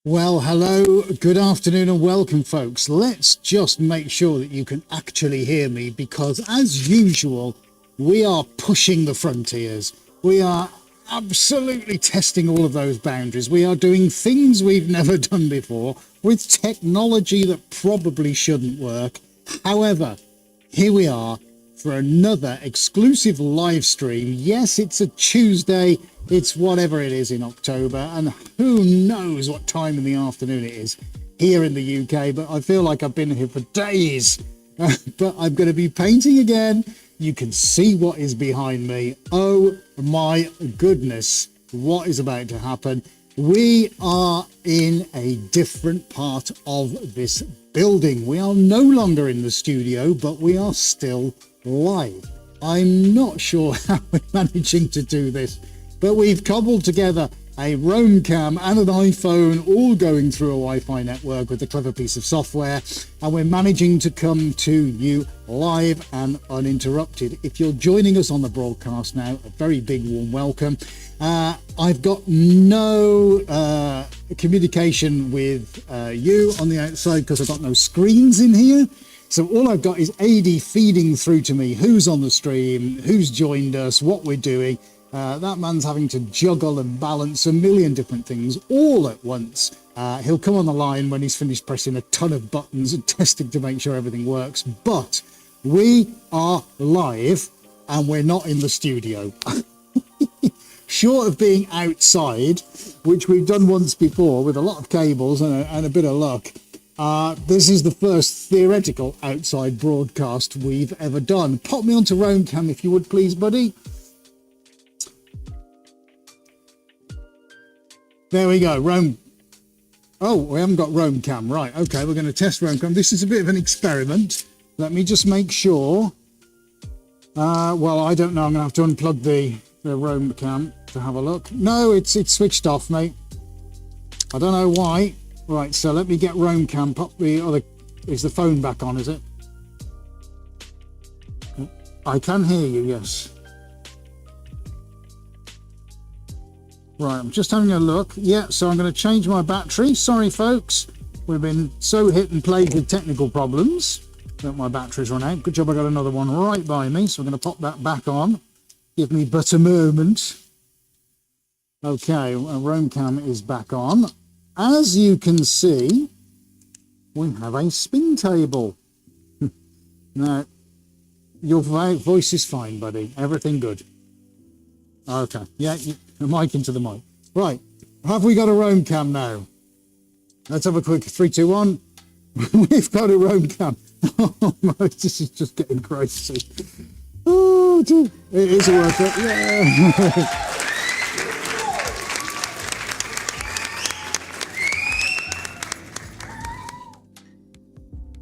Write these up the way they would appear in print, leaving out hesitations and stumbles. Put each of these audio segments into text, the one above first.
Well, hello, good afternoon and welcome, folks. Let's just make sure that you can actually hear me because, as usual, we are pushing the frontiers. We are absolutely testing all of those boundaries. We are doing things we've never done before with technology that probably shouldn't work. However, here we are for another exclusive live stream. Yes, it's a Tuesday. It's whatever it is in October, and who knows what time in the afternoon it is here in the UK, but I feel like I've been here for days. But I'm going to be painting again. You can see what is behind me. Oh my goodness, what is about to happen? We are in a different part of this building. We are no longer in the studio, but we are still live. I'm not sure how we're managing to do this, but we've cobbled together a Roam cam and an iPhone all going through a Wi-Fi network with a clever piece of software, and we're managing to come to you live and uninterrupted. If you're joining us on the broadcast now, a very big warm welcome. I've got no communication with you on the outside because I've got no screens in here. So all I've got is AD feeding through to me who's on the stream, who's joined us, what we're doing. That man's having to juggle and balance a million different things all at once. He'll come on the line when he's finished pressing a ton of buttons and testing to make sure everything works. But we are live and we're not in the studio. Short of being outside, which we've done once before with a lot of cables and a bit of luck, this is the first theoretical outside broadcast we've ever done. Pop me onto Roam Cam if you would please, buddy. There we go, Roam. Oh, we haven't got Roam Cam. Right, okay, we're going to test Roam Cam. This is a bit of an experiment. Let me just make sure. Well, I don't know. I'm going to have to unplug the Roam Cam to have a look. No, it's switched off, mate. I don't know why. Right, so let me get Roam Cam. Pop the other. Is the phone back on, is it? I can hear you, yes. Right, I'm just having a look. Yeah, so I'm going to change my battery. Sorry, folks. We've been so hit and plagued with technical problems that my battery's run out. Good job I got another one right by me. So I'm going to pop that back on. Give me but a moment. Okay, Roam Cam is back on. As you can see, we have a spin table. Now, your voice is fine, buddy. Everything good. Okay, yeah, the mic into the mic. Right, have we got a Roam Cam now? Let's have a quick 3, 2, 1. We've got a Roam Cam. Oh my, this is just getting crazy. Oh, it is a workout. Yeah.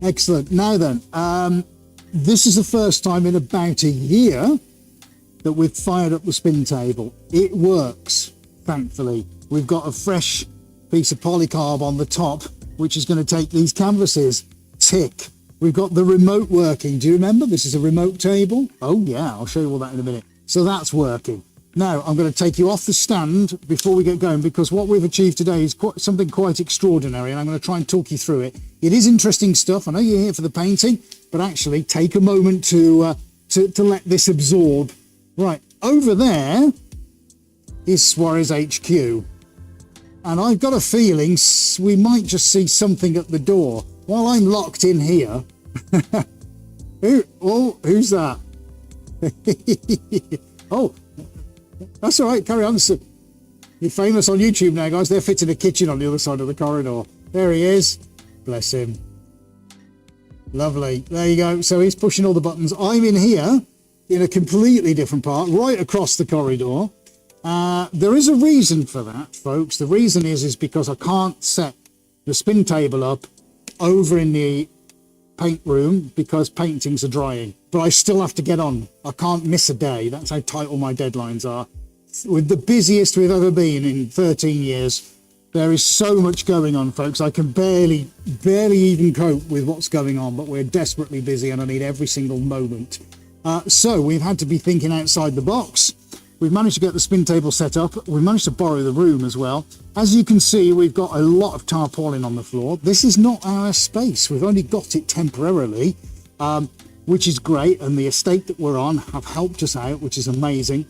Excellent. Now then, this is the first time in about a year that we've fired up the spin table. It works, thankfully. We've got a fresh piece of polycarb on the top, which is going to take these canvases. Tick. We've got the remote working. Do you remember? This is a remote table. Oh yeah, I'll show you all that in a minute. So that's working. Now I'm going to take you off the stand before we get going, because what we've achieved today is something quite extraordinary, and I'm going to try and talk you through it. It is interesting stuff. I know you're here for the painting, but actually take a moment to let this absorb. Right, over there is Suarez HQ, and I've got a feeling we might just see something at the door while I'm locked in here. Who's that? Oh, that's all right, carry on. So, you're famous on YouTube now, guys. They're fitting a kitchen on the other side of the corridor. There he is. Bless him. Lovely. There you go. So he's pushing all the buttons. I'm in here in a completely different part, right across the corridor. There is a reason for that, folks. The reason is because I can't set the spin table up over in the paint room because paintings are drying, but I still have to get on. I can't miss a day. That's how tight all my deadlines are. With the busiest we've ever been in 13 years, there is so much going on, folks. I can barely even cope with what's going on, but we're desperately busy and I need every single moment. So we've had to be thinking outside the box. we've managed to get the spin table set up. We've managed to borrow the room as well. As you can see, we've got a lot of tarpaulin on the floor. This is not our space. We've only got it temporarily, which is great. And the estate that we're on have helped us out, which is amazing.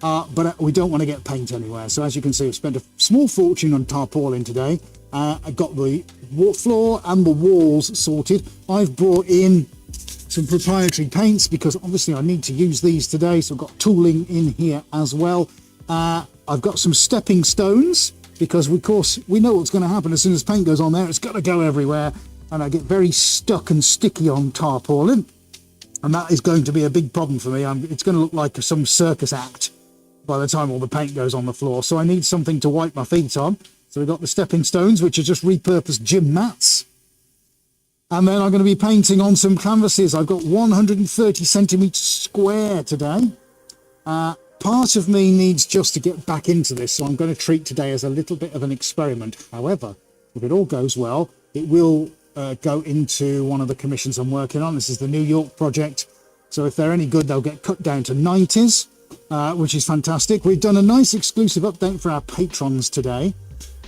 But we don't want to get paint anywhere. So as you can see, we've spent a small fortune on tarpaulin today. I got the floor and the walls sorted. I've brought in some proprietary paints because obviously I need to use these today. So I've got tooling in here as well. I've got some stepping stones because of course we know what's going to happen as soon as paint goes on there. It's got to go everywhere and I get very stuck and sticky on tarpaulin. And that is going to be a big problem for me. It's going to look like some circus act by the time all the paint goes on the floor. So I need something to wipe my feet on. So we've got the stepping stones, which are just repurposed gym mats. And then I'm going to be painting on some canvases. I've got 130 centimetres square today. Part of me needs just to get back into this, so I'm going to treat today as a little bit of an experiment. However, if it all goes well, it will go into one of the commissions I'm working on. This is the New York project. So if they're any good, they'll get cut down to 90s, which is fantastic. We've done a nice exclusive update for our patrons today.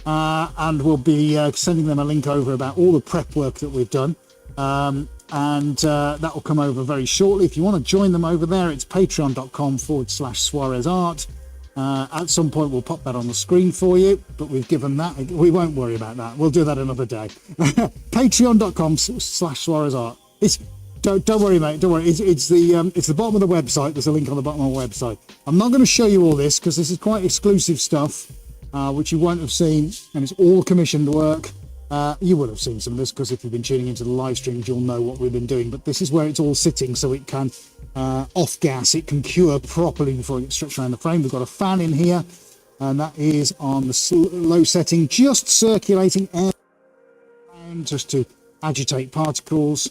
And we'll be sending them a link over about all the prep work that we've done. That will come over very shortly. If you want to join them over there, it's patreon.com/Suarez Art. At some point, we'll pop that on the screen for you, but we've given that. We won't worry about that. We'll do that another day. Patreon.com/Suarez Art. Don't worry, mate. Don't worry. It's the bottom of the website. There's a link on the bottom of the website. I'm not going to show you all this because this is quite exclusive stuff. Which you won't have seen, and it's all commissioned work. You would have seen some of this because if you've been tuning into the live streams, you'll know what we've been doing. But this is where it's all sitting, so it can off gas, it can cure properly before it gets stretched around the frame. We've got a fan in here, and that is on the low setting, just circulating air just to agitate particles.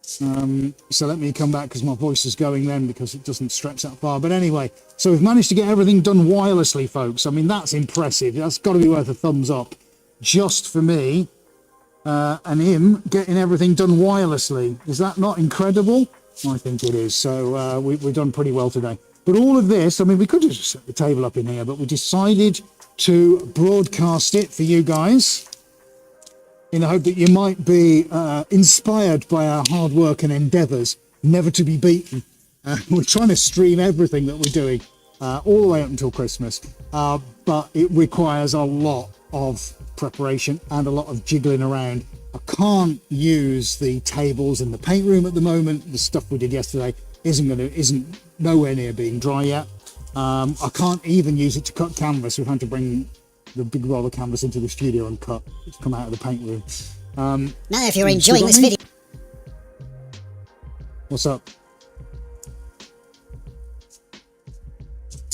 So let me come back because my voice is going then because it doesn't stretch that far. But anyway, so we've managed to get everything done wirelessly, folks. I mean, that's impressive. That's got to be worth a thumbs up just for me and him getting everything done wirelessly. Is that not incredible? I think it is. So we've done pretty well today. But all of this, I mean, we could have just set the table up in here, but we decided to broadcast it for you guys in the hope that you might be inspired by our hard work and endeavours, never to be beaten. We're trying to stream everything that we're doing all the way up until Christmas, but it requires a lot of preparation and a lot of jiggling around. I can't use the tables in the paint room at the moment. The stuff we did yesterday isn't nowhere near being dry yet. I can't even use it to cut canvas. We've had to bring the big roll of canvas into the studio and cut to come out of the paint room. Now if you're enjoying this video... What's up?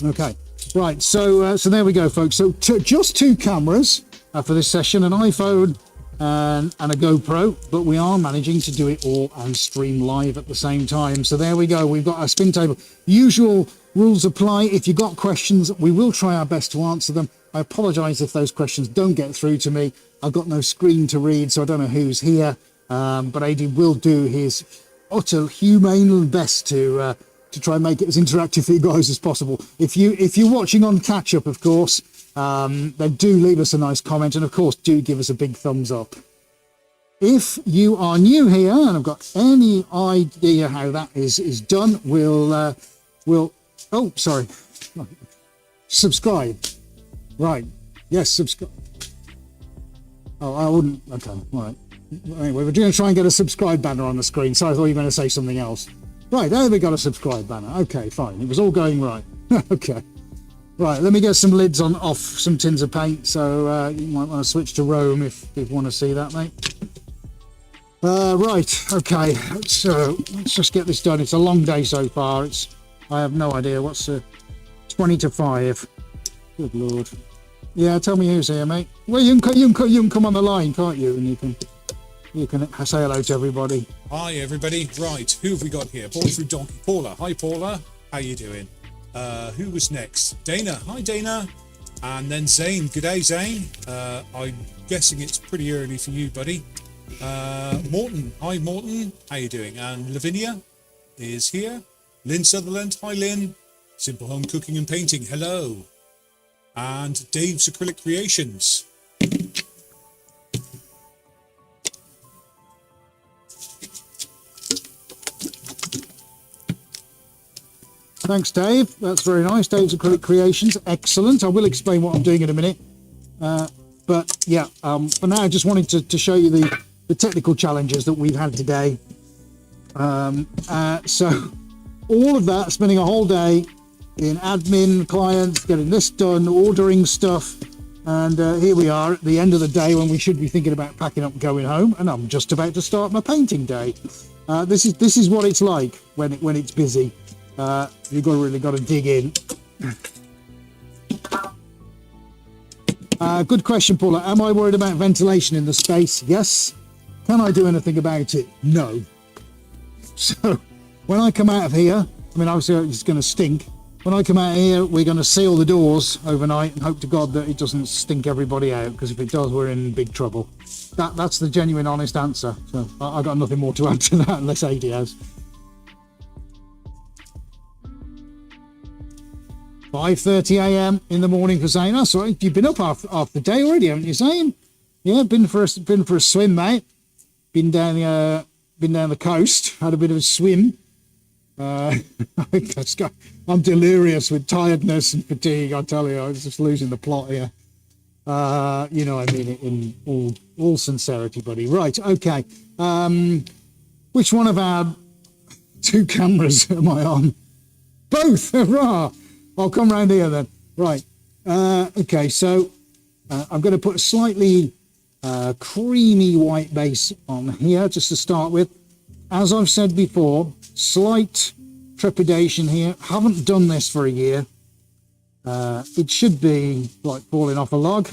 Okay, right, so there we go, folks. So just two cameras for this session, an iPhone and a GoPro, but we are managing to do it all and stream live at the same time. So there we go, we've got our spin table. Usual rules apply. If you've got questions, we will try our best to answer them. I apologise if those questions don't get through to me. I've got no screen to read, so I don't know who's here. But AD will do his utter humane best to try and make it as interactive for you guys as possible. If you're watching on catch up, of course, then do leave us a nice comment, and of course do give us a big thumbs up. If you are new here and have got any idea how that is done, we'll oh sorry, subscribe. Right. Yes, subscribe. Oh, I wouldn't. Okay. All right. Anyway, we're going to try and get a subscribe banner on the screen. So I thought you were going to say something else. Right. There we got a subscribe banner. Okay, fine. It was all going right. Okay. Right. Let me get some lids off some tins of paint. So you might want to switch to Rome if you want to see that, mate. Right. Okay. So let's just get this done. It's a long day so far. I have no idea. What's 20 to 5. Good Lord. Yeah, tell me who's here, mate. Well, you can come on the line, can't you? And you can say hello to everybody. Hi, everybody. Right, who have we got here? Ball through donkey. Paula. Hi, Paula. How you doing? Who was next? Dana. Hi, Dana. And then Zane. Good day, Zane. I'm guessing it's pretty early for you, buddy. Morton. Hi, Morton. How you doing? And Lavinia is here. Lynn Sutherland. Hi, Lynn. Simple Home Cooking and Painting, hello. And Dave's Acrylic Creations. Thanks, Dave. That's very nice. Dave's Acrylic Creations, excellent. I will explain what I'm doing in a minute. But yeah, for now, I just wanted to show you the technical challenges that we've had today. So all of that, spending a whole day in admin, clients, getting this done, ordering stuff. And here we are at the end of the day when we should be thinking about packing up and going home. And I'm just about to start my painting day. This is what it's like when it's busy. You've really got to dig in. Good question, Paula. Am I worried about ventilation in the space? Yes. Can I do anything about it? No. So when I come out of here, I mean, obviously it's going to stink. When I come out here, we're going to seal the doors overnight and hope to God that it doesn't stink everybody out, because if it does, we're in big trouble. That's the genuine, honest answer. So I've got nothing more to add to that unless AD has. 5:30 a.m. in the morning for Zane. That's right. You've been up half the day already, haven't you, Zane? Yeah, been for a swim, mate. Been down the coast. Had a bit of a swim. I'm delirious with tiredness and fatigue. I tell you, I was just losing the plot here. You know, I mean it in all sincerity, buddy. Right. Okay. Which one of our two cameras am I on? Both. Hurrah! I'll come round here then. Right. Okay, so I'm going to put a slightly creamy white base on here just to start with. As I've said before, slight trepidation here. Haven't done this for a year. It should be like falling off a log,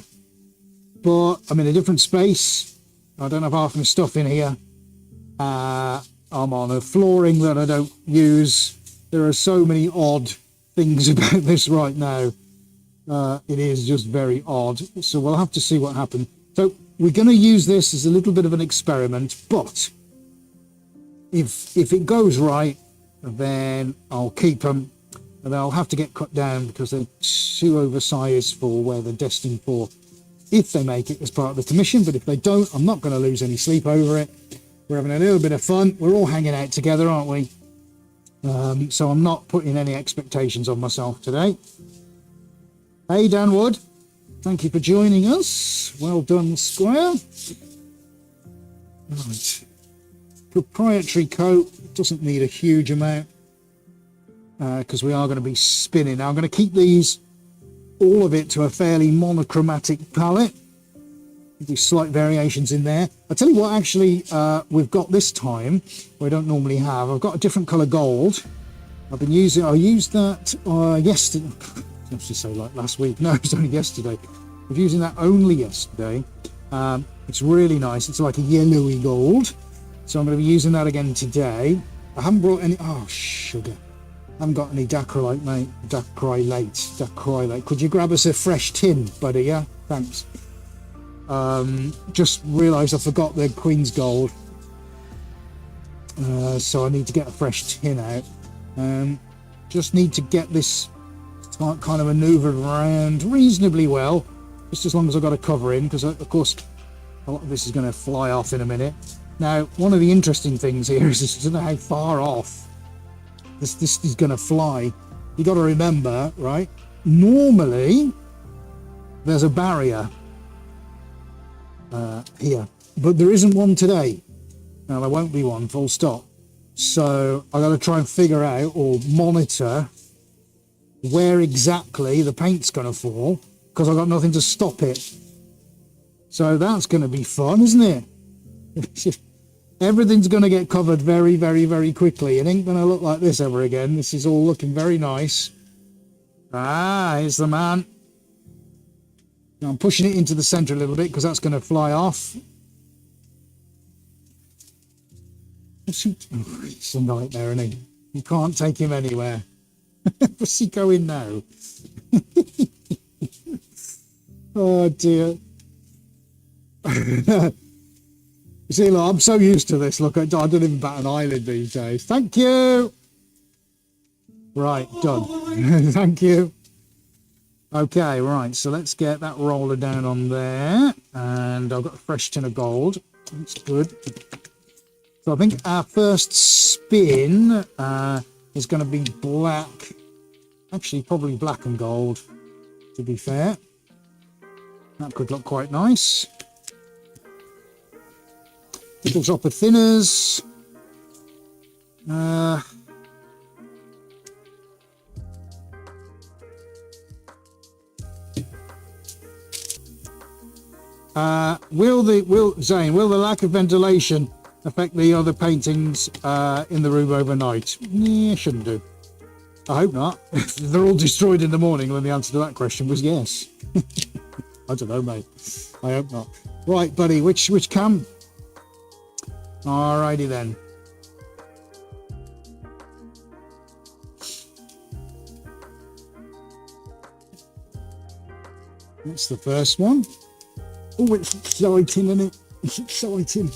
but I'm in a different space. I don't have half my stuff in here. I'm on a flooring that I don't use. There are so many odd things about this right now. It is just very odd, so we'll have to see what happens. So we're going to use this as a little bit of an experiment, but if it goes right, then I'll keep them, and they'll have to get cut down because they're too oversized for where they're destined for, if they make it as part of the commission. But if they don't, I'm not going to lose any sleep over it. We're having a little bit of fun. We're all hanging out together, aren't we? So I'm not putting any expectations on myself today. Hey, Dan Wood, thank you for joining us. Well done, Squire. Right. Proprietary coat doesn't need a huge amount because we are going to be spinning. Now I'm going to keep all of it to a fairly monochromatic palette. There's slight variations in there. I'll tell you what, actually, we've got this time, we don't normally have. I've got a different colour gold. I used that yesterday. I was just say like last week. No, it was only yesterday. I was using that only yesterday. It's really nice. It's like a yellowy gold. So I'm going to be using that again today. I haven't brought any, oh, sugar. I haven't got any dacrylate, mate. Dacrylate. Could you grab us a fresh tin, buddy? Yeah, thanks. Just realised I forgot the Queen's Gold, so I need to get a fresh tin out. Just need to get this kind of manoeuvred around reasonably well, just as long as I've got a cover in, because of course a lot of this is going to fly off in a minute. Now, one of the interesting things here is I don't know how far off this is going to fly. You got to remember, right? Normally there's a barrier here, but there isn't one today. Now there won't be one, full stop. So I got to try and figure out or monitor where exactly the paint's going to fall, because I've got nothing to stop it. So that's going to be fun, isn't it? Everything's going to get covered very, very, very quickly. It ain't going to look like this ever again. This is all looking very nice. Ah, here's the man. Now I'm pushing it into the center a little bit because that's going to fly off. Oh, it's a nightmare, isn't he? You can't take him anywhere. Where's he going now? Oh dear. You see, look, I'm so used to this. Look, I don't even bat an eyelid these days. Thank you. Right, done. Thank you. Okay, right, so let's get that roller down on there. And I've got a fresh tin of gold. That's good. So I think our first spin is going to be black. Actually, probably black and gold, to be fair. That could look quite nice. Little drop of thinners. Zane, will the lack of ventilation affect the other paintings in the room overnight? Yeah, shouldn't do. I hope not. They're all destroyed in the morning when the answer to that question was yes. I don't know, mate. I hope not. Right, buddy, which cam? Alrighty then. That's the first one. Oh, it's exciting, isn't it? It's exciting.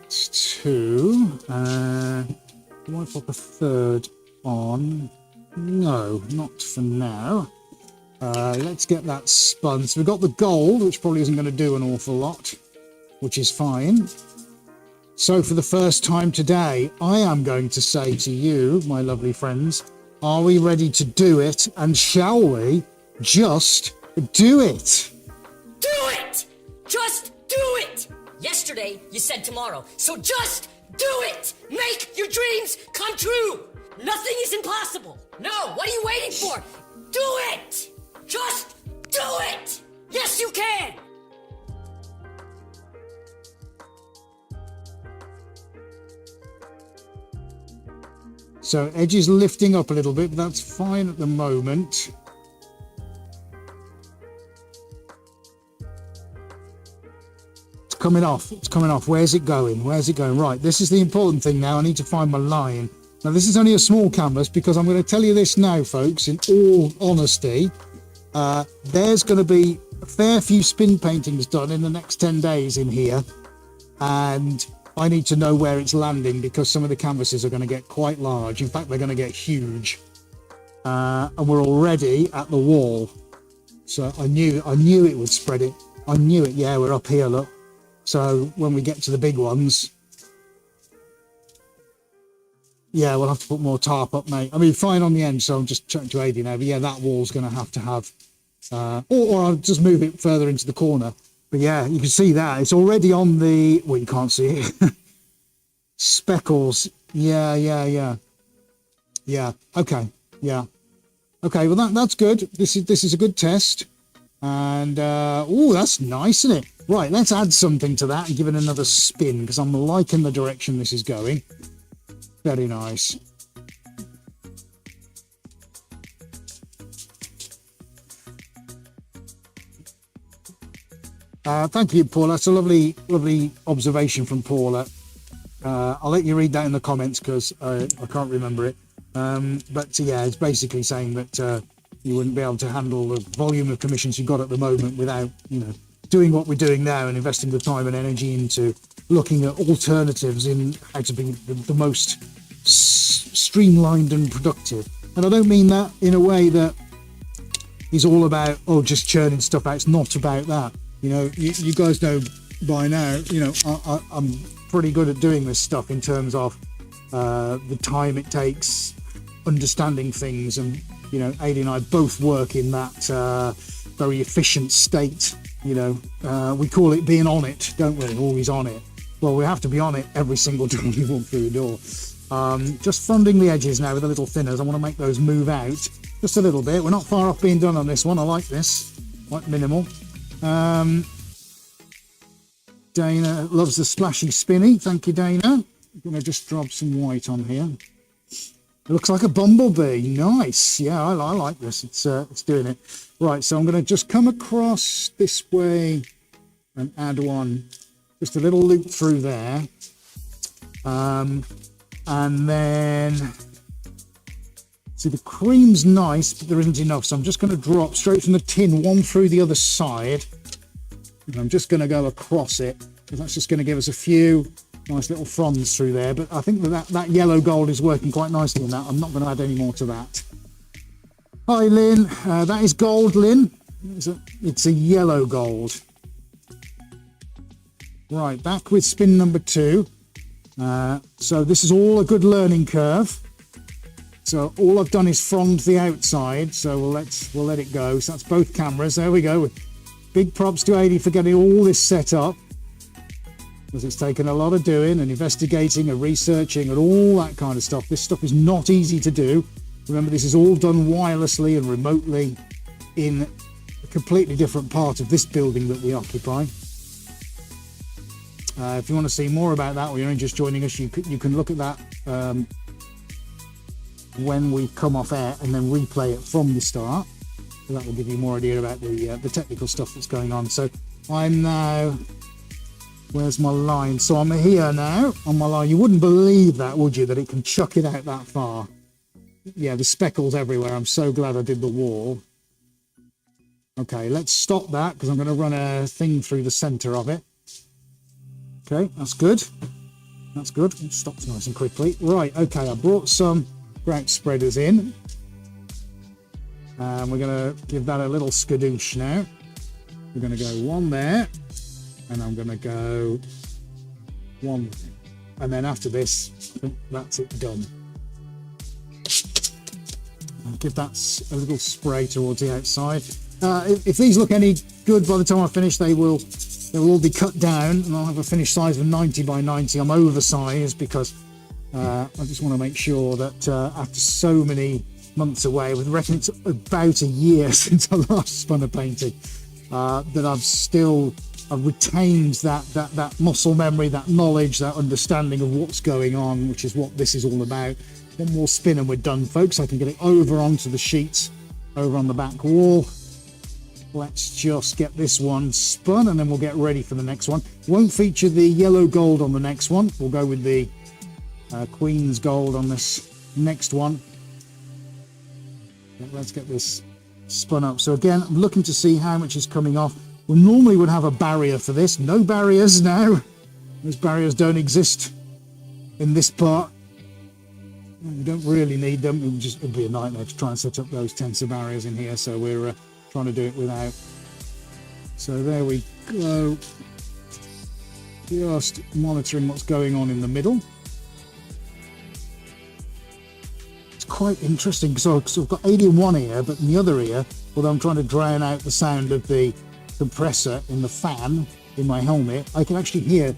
It's two. Do I pop a third on? No, not for now. Let's get that spun. So we've got the gold, which probably isn't going to do an awful lot, which is fine. So for the first time today, I am going to say to you, my lovely friends, are we ready to do it? And shall we just do it? Do it! Just do it! Yesterday, you said tomorrow, so just do it! Make your dreams come true! Nothing is impossible! No, what are you waiting for? Do it! Just do it! Yes, you can! So edge is lifting up a little bit, but that's fine at the moment. It's coming off. It's coming off. Where's it going? Where's it going? Right, this is the important thing now. I need to find my line. Now, this is only a small canvas because I'm going to tell you this now, folks, in all honesty. There's going to be a fair few spin paintings done in the next 10 days in here. And I need to know where it's landing because some of the canvases are going to get quite large. In fact, they're going to get huge. And we're already at the wall. So I knew it would spread it. I knew it. Yeah, we're up here, look. So when we get to the big ones, yeah, we'll have to put more tarp up, mate. I mean, fine on the end, so I'm just chatting to AD now. But yeah, that wall's going to have, or I'll just move it further into the corner. But yeah, you can see that. It's already on the, well, you can't see it. Speckles. Yeah. Okay. Yeah. Okay, well, that's good. This is a good test. And, oh, that's nice, isn't it? Right, let's add something to that and give it another spin because I'm liking the direction this is going. Very nice. Thank you, Paula. That's a lovely observation from Paula. I'll let you read that in the comments because I can't remember it. But yeah, it's basically saying that you wouldn't be able to handle the volume of commissions you've got at the moment without, doing what we're doing now and investing the time and energy into looking at alternatives in how to be the most streamlined and productive. And I don't mean that in a way that is all about, just churning stuff out. It's not about that. You guys know by now, I'm pretty good at doing this stuff in terms of the time it takes, understanding things, and AD and I both work in that very efficient state. We call it being on it, don't we? Always on it. Well, we have to be on it every single time we walk through the door. Just funding the edges now with a little thinners. I want to make those move out just a little bit. We're not far off being done on this one. I like this, quite minimal. Dana loves the splashy spinny. Thank you, Dana. I'm going to just drop some white on here. It looks like a bumblebee. Nice. Yeah, I like this. It's doing it. Right, so I'm going to just come across this way and add one, just a little loop through there. And then, see, the cream's nice, but there isn't enough. So I'm just going to drop straight from the tin, one through the other side. And I'm just going to go across it, because that's just going to give us a few nice little fronds through there. But I think that yellow gold is working quite nicely in that. I'm not going to add any more to that. Hi, Lynn. That is gold, Lynn. It's a yellow gold. Right, back with spin number 2. So this is all a good learning curve. So all I've done is frond the outside. So we'll let it go. So that's both cameras. There we go. Big props to Adi for getting all this set up, because it's taken a lot of doing and investigating and researching and all that kind of stuff. This stuff is not easy to do. Remember, this is all done wirelessly and remotely in a completely different part of this building that we occupy. If you want to see more about that, or you're only just joining us, you can look at that when we come off air and then replay it from the start. So that will give you more idea about the technical stuff that's going on. So I'm now, where's my line? So I'm here now on my line. You wouldn't believe that, would you, that it can chuck it out that far? Yeah, the speckles everywhere. I'm so glad I did the wall. Okay, let's stop that, because I'm going to run a thing through the center of it. Okay, that's good. That's good. It stops nice and quickly. Right, okay, I brought some grout spreaders in. And we're going to give that a little skadoosh now. We're going to go one there. And I'm going to go one. And then after this, I think that's it done. I'll give that a little spray towards the outside. If these look any good by the time I finish, they'll all be cut down, and I'll have a finished size of 90 by 90. I'm oversized because I just want to make sure that after so many months away, I would reckon it's about a year since I last spun a painting, that I've retained that muscle memory, that knowledge, that understanding of what's going on, which is what this is all about. One more spin and we're done, folks. I can get it over onto the sheets over on the back wall. Let's just get this one spun and then we'll get ready for the next one. Won't feature the yellow gold on the next one. We'll go with the Queen's gold on this next one. Let's get this spun up. So again, I'm looking to see how much is coming off. We normally would have a barrier for this. No barriers now. Those barriers don't exist in this part. We don't really need them. It'd be a nightmare to try and set up those tensor barriers in here. So we're trying to do it without. So there we go. Just monitoring what's going on in the middle. It's quite interesting. So I've got 80 in one ear, but in the other ear, although I'm trying to drown out the sound of the compressor in the fan in my helmet, I can actually hear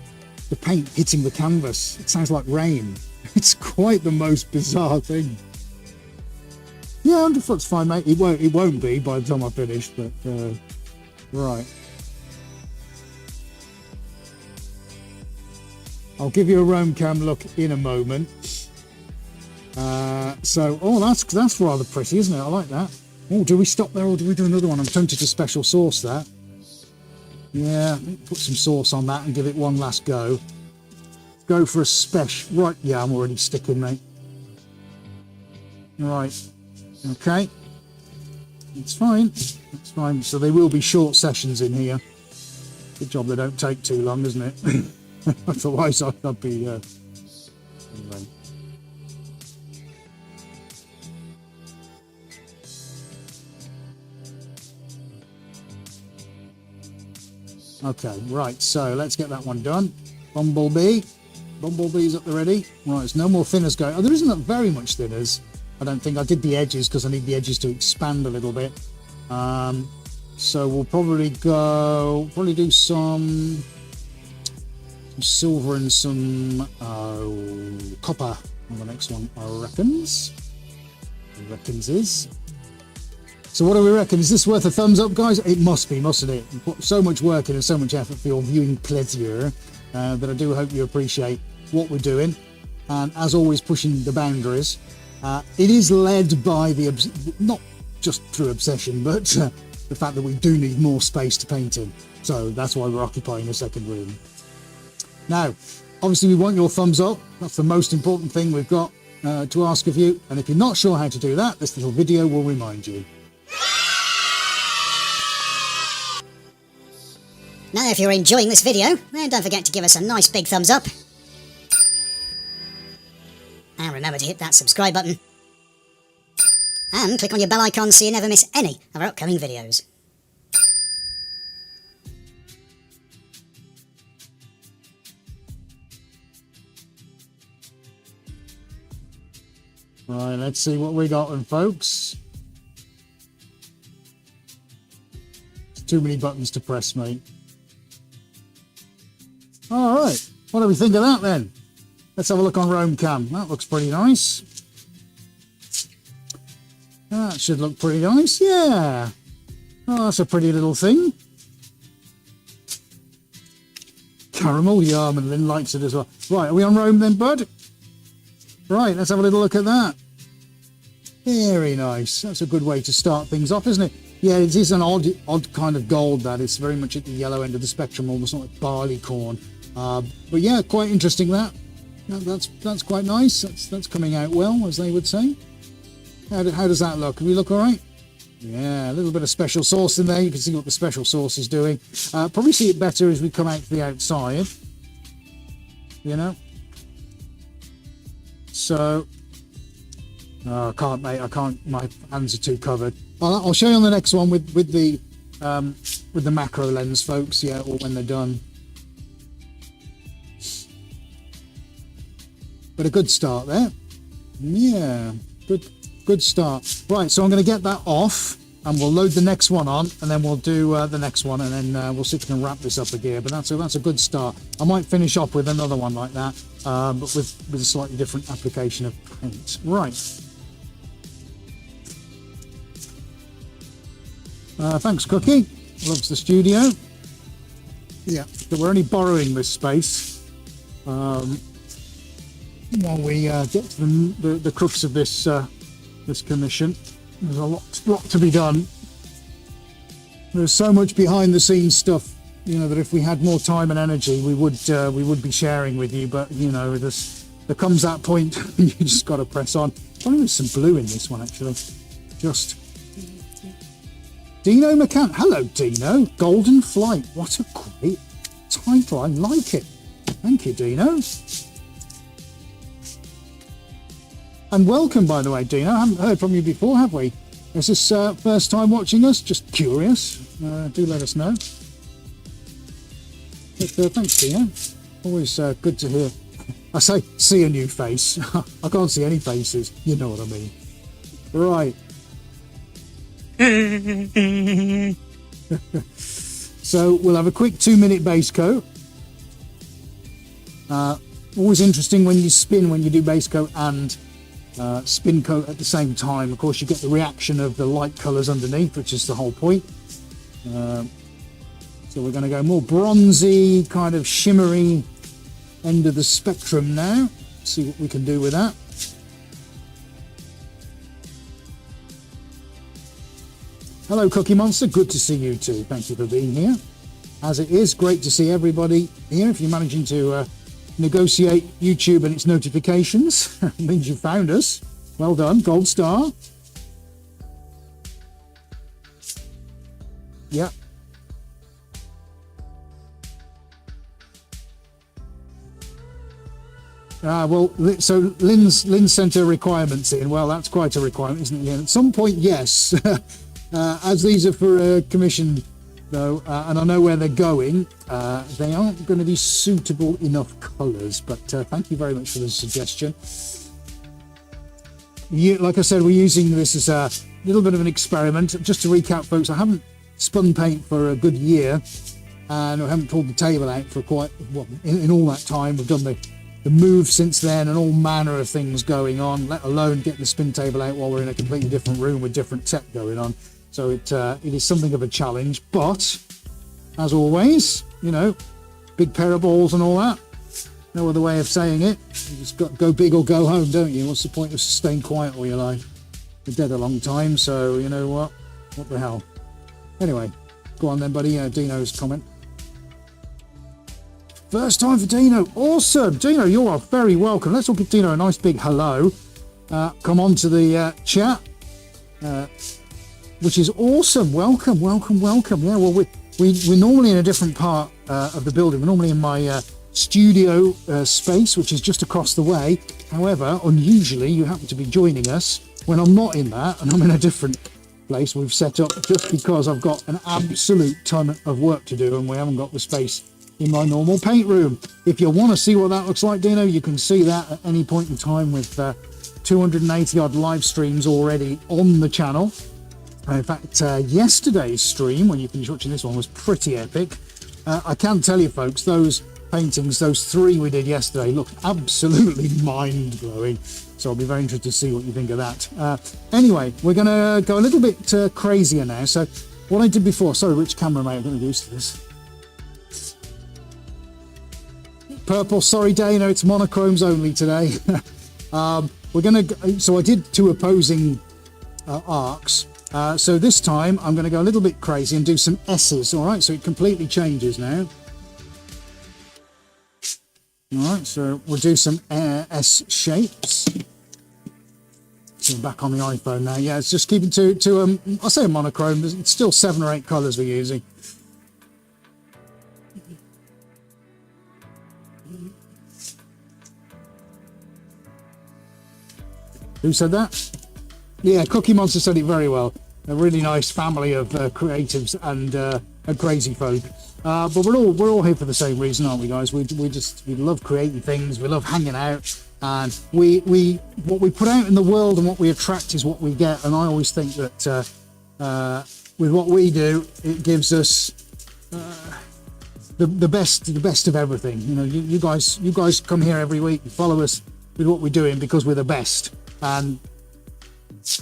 the paint hitting the canvas. It sounds like rain. It's quite the most bizarre thing. Yeah, 100 foot's fine, mate. It won't be by the time I finish, but right. I'll give you a roam cam look in a moment. That's rather pretty, isn't it? I like that. Oh, do we stop there or do we do another one? I'm tempted to special sauce that. Yeah, put some sauce on that and give it one last go. Go for a special. Right, yeah, I'm already sticking, mate. Right, okay. It's fine. It's fine. So they will be short sessions in here. Good job they don't take too long, isn't it? Otherwise, I'd be. Anyway. Okay, right. So let's get that one done. Bumblebee's at the ready. Right, there's no more thinners going. Oh, there isn't very much thinners. I don't think. I did the edges because I need the edges to expand a little bit. So we'll probably do some silver and some copper on the next one, I reckons. So what do we reckon? Is this worth a thumbs up, guys? It must be, mustn't it? You put so much work in and so much effort for your viewing pleasure that I do hope you appreciate what we're doing. And as always, pushing the boundaries. It is led by not just through obsession, but the fact that we do need more space to paint in. So that's why we're occupying a second room. Now, obviously we want your thumbs up. That's the most important thing we've got to ask of you. And if you're not sure how to do that, this little video will remind you. Now, if you're enjoying this video, then don't forget to give us a nice big thumbs up. And remember to hit that subscribe button. And click on your bell icon so you never miss any of our upcoming videos. Right, let's see what we got then, folks. It's too many buttons to press, mate. All right, what do we think of that then? Let's have a look on Roam Cam. That looks pretty nice. That should look pretty nice, yeah. Oh, that's a pretty little thing. Caramel, yum, and Lynn likes it as well. Right, are we on Roam then, bud? Right, let's have a little look at that. Very nice. That's a good way to start things off, isn't it? Yeah, it is an odd kind of gold, that. It's very much at the yellow end of the spectrum, almost like barley corn. But yeah, quite interesting that. That's quite nice. That's coming out well, as they would say. How does that look? Can we look all right? Yeah, a little bit of special sauce in there. You can see what the special sauce is doing. Probably see it better as we come out to the outside. You know? So, I can't, mate. I can't. My hands are too covered. I'll show you on the next one with the macro lens, folks. Yeah, or when they're done. But a good start there. Yeah, good start. Right, so I'm going to get that off, and we'll load the next one on, and then we'll do the next one, and then we'll see if we can wrap this up again. But that's a good start. I might finish off with another one like that, but with a slightly different application of paint. Right. Thanks, Cookie. Loves the studio. Yeah, so we're only borrowing this space while we get to the crux of this this commission. There's a lot to be done. There's so much behind the scenes stuff, you know, that if we had more time and energy, we would be sharing with you. But you know, there comes that point you just got to press on. I think there's some blue in this one actually. Just Dino McCann. Hello, Dino. Golden Flight. What a great title. I like it. Thank you, Dino. And welcome, by the way, Dino. I haven't heard from you before, have we? Is this first time watching us? Just curious. Do let us know. But, thanks, Dino. Always good to hear. I say, see a new face. I can't see any faces. You know what I mean. Right. So we'll have a quick 2-minute base coat. Always interesting when you spin, when you do base coat and spin coat at the same time. Of course, you get the reaction of the light colours underneath, which is the whole point. So we're going to go more bronzy, kind of shimmery end of the spectrum now. See what we can do with that. Hello, Cookie Monster. Good to see you too. Thank you for being here. As it is, great to see everybody here. If you're managing to negotiate YouTube and its notifications, means you found us. Well done. Gold star. Yeah. Well, so Lynn sent her requirements in. Well, that's quite a requirement, isn't it? At some point, yes. As these are for a commission, though, and I know where they're going, they aren't going to be suitable enough colours. But thank you very much for the suggestion. Like I said, we're using this as a little bit of an experiment. Just to recap, folks, I haven't spun paint for a good year, and I haven't pulled the table out for quite well. In all that time, we've done the move since then, and all manner of things going on. Let alone get the spin table out while we're in a completely different room with different tech going on. So it is something of a challenge, but as always, you know, big pair of balls and all that. No other way of saying it. You just got to go big or go home, don't you? What's the point of staying quiet all your life? You're dead a long time, so you know what? What the hell? Anyway, go on then, buddy. Dino's comment. First time for Dino. Awesome. Dino, you are very welcome. Let's all give Dino a nice big hello. Come on to the chat. Which is awesome. Welcome. Yeah, well, we're normally in a different part of the building. We're normally in my studio space, which is just across the way. However, unusually, you happen to be joining us when I'm not in that, and I'm in a different place we've set up just because I've got an absolute ton of work to do and we haven't got the space in my normal paint room. If you want to see what that looks like, Dino, you can see that at any point in time with 280 odd live streams already on the channel. In fact, yesterday's stream, when you finish watching this one, was pretty epic. I can tell you folks, those paintings, those 3 we did yesterday, looked absolutely mind-blowing. So I'll be very interested to see what you think of that. Anyway, we're going to go a little bit crazier now. So what I did before, sorry, which camera am I going to use to this? Purple, sorry Dana, it's monochromes only today. We're going to, so I did 2 opposing arcs. So this time I'm going to go a little bit crazy and do some S's, all right? So it completely changes now. All right, so we'll do some S shapes. So back on the iPhone now. Yeah, it's just keeping to I'll say a monochrome. It's still 7 or 8 colours we're using. Who said that? Yeah, Cookie Monster said it very well. A really nice family of creatives and crazy folk. But we're all here for the same reason, aren't we, guys? We love creating things. We love hanging out, and what we put out in the world and what we attract is what we get. And I always think that with what we do, it gives us the best of everything. You know, you guys come here every week and follow us with what we're doing because we're the best. And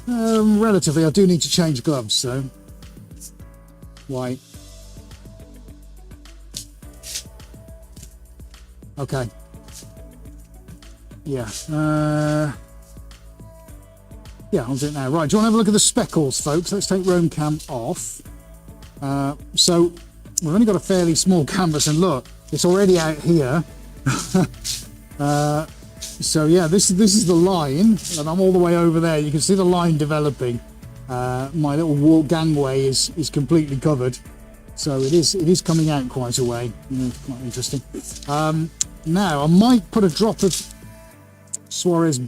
relatively, I do need to change gloves, so white. Okay. Yeah. Yeah, I'll do it now. Right, do you want to have a look at the speckles, folks? Let's take Roam Cam off. So we've only got a fairly small canvas, and look, it's already out here. So yeah, this is the line, and I'm all the way over there. You can see the line developing. My little wall gangway is completely covered, so it is coming out quite a way. Quite interesting. Now I might put a drop of Suarez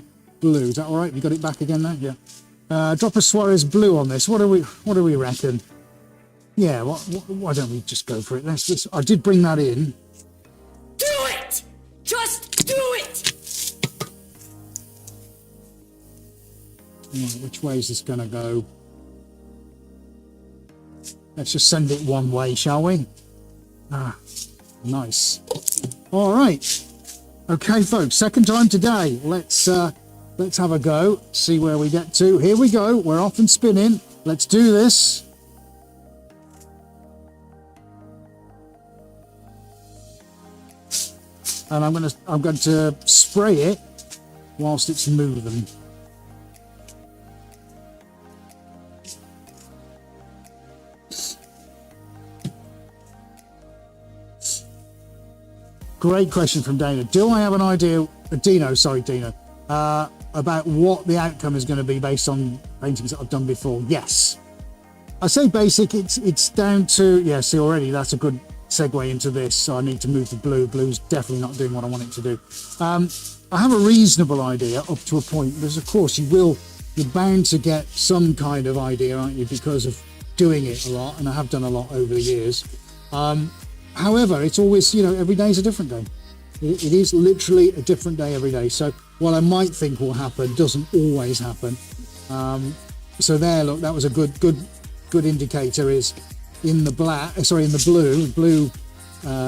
blue. Is that all right? You got it back again now? Yeah. Drop of Suarez blue on this. What do we reckon? Yeah. Why don't we just go for it? I did bring that in. Do it! Just do it! Right, which way is this going to go? Let's just send it one way, shall we? Ah, nice. All right. Okay, folks. Second time today. Let's have a go. See where we get to. Here we go. We're off and spinning. Let's do this. And I'm going to spray it whilst it's moving. Great question from Dana. Do I have an idea, Dino, about what the outcome is going to be based on paintings that I've done before? Yes. I say basic, it's down to, yeah, see already, that's a good segue into this. So I need to move the blue. Blue's definitely not doing what I want it to do. I have a reasonable idea up to a point, because of course you're bound to get some kind of idea, aren't you, because of doing it a lot, and I have done a lot over the years. However, it's always, every day is a different day. It is literally a different day every day. So what I might think will happen doesn't always happen. So there, look, that was a good indicator. Is in the blue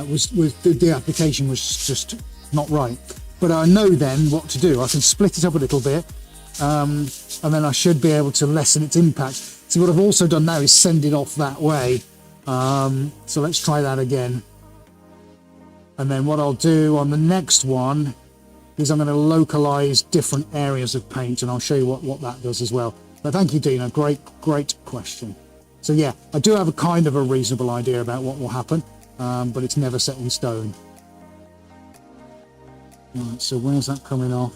was the application was just not right. But I know then what to do. I can split it up a little bit, and then I should be able to lessen its impact. See, what I've also done now is send it off that way. So let's try that again. And then what I'll do on the next one is I'm going to localize different areas of paint, and I'll show you what that does as well. But thank you, Dina. Great question. So yeah, I do have a kind of a reasonable idea about what will happen, but it's never set in stone. Right, so where's that coming off?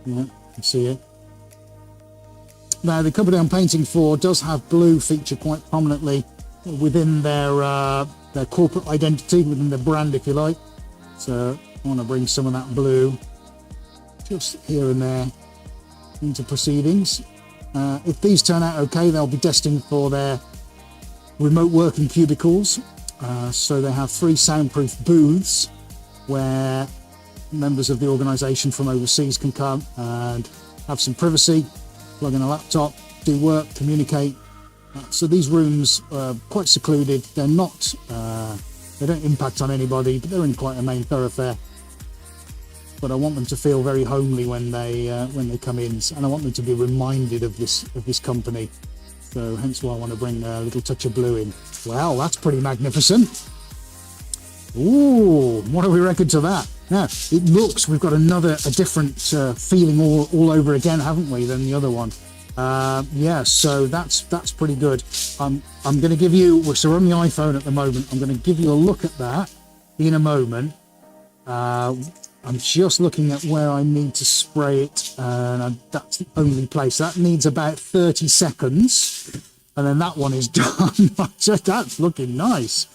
Yeah, you see it. Now the cupboard I'm painting for does have blue feature quite prominently within their corporate identity, within their brand, if you like. So I want to bring some of that blue just here and there into proceedings. If these turn out okay, they'll be destined for their remote working cubicles. So they have 3 soundproof booths where members of the organisation from overseas can come and have some privacy, plug in a laptop, do work, communicate. So these rooms are quite secluded. They're not, they don't impact on anybody, but they're in quite a main thoroughfare. But I want them to feel very homely when they come in, and I want them to be reminded of this company. So hence why I want to bring a little touch of blue in. Wow, that's pretty magnificent. Ooh, what do we reckon to that? Now, it looks, we've got a different feeling all over again, haven't we, than the other one. Yeah, so that's pretty good. I'm going to give you, so we're on the iPhone at the moment, I'm going to give you a look at that in a moment. I'm just looking at where I need to spray it, and that's the only place. That needs about 30 seconds, and then that one is done. That's looking nice.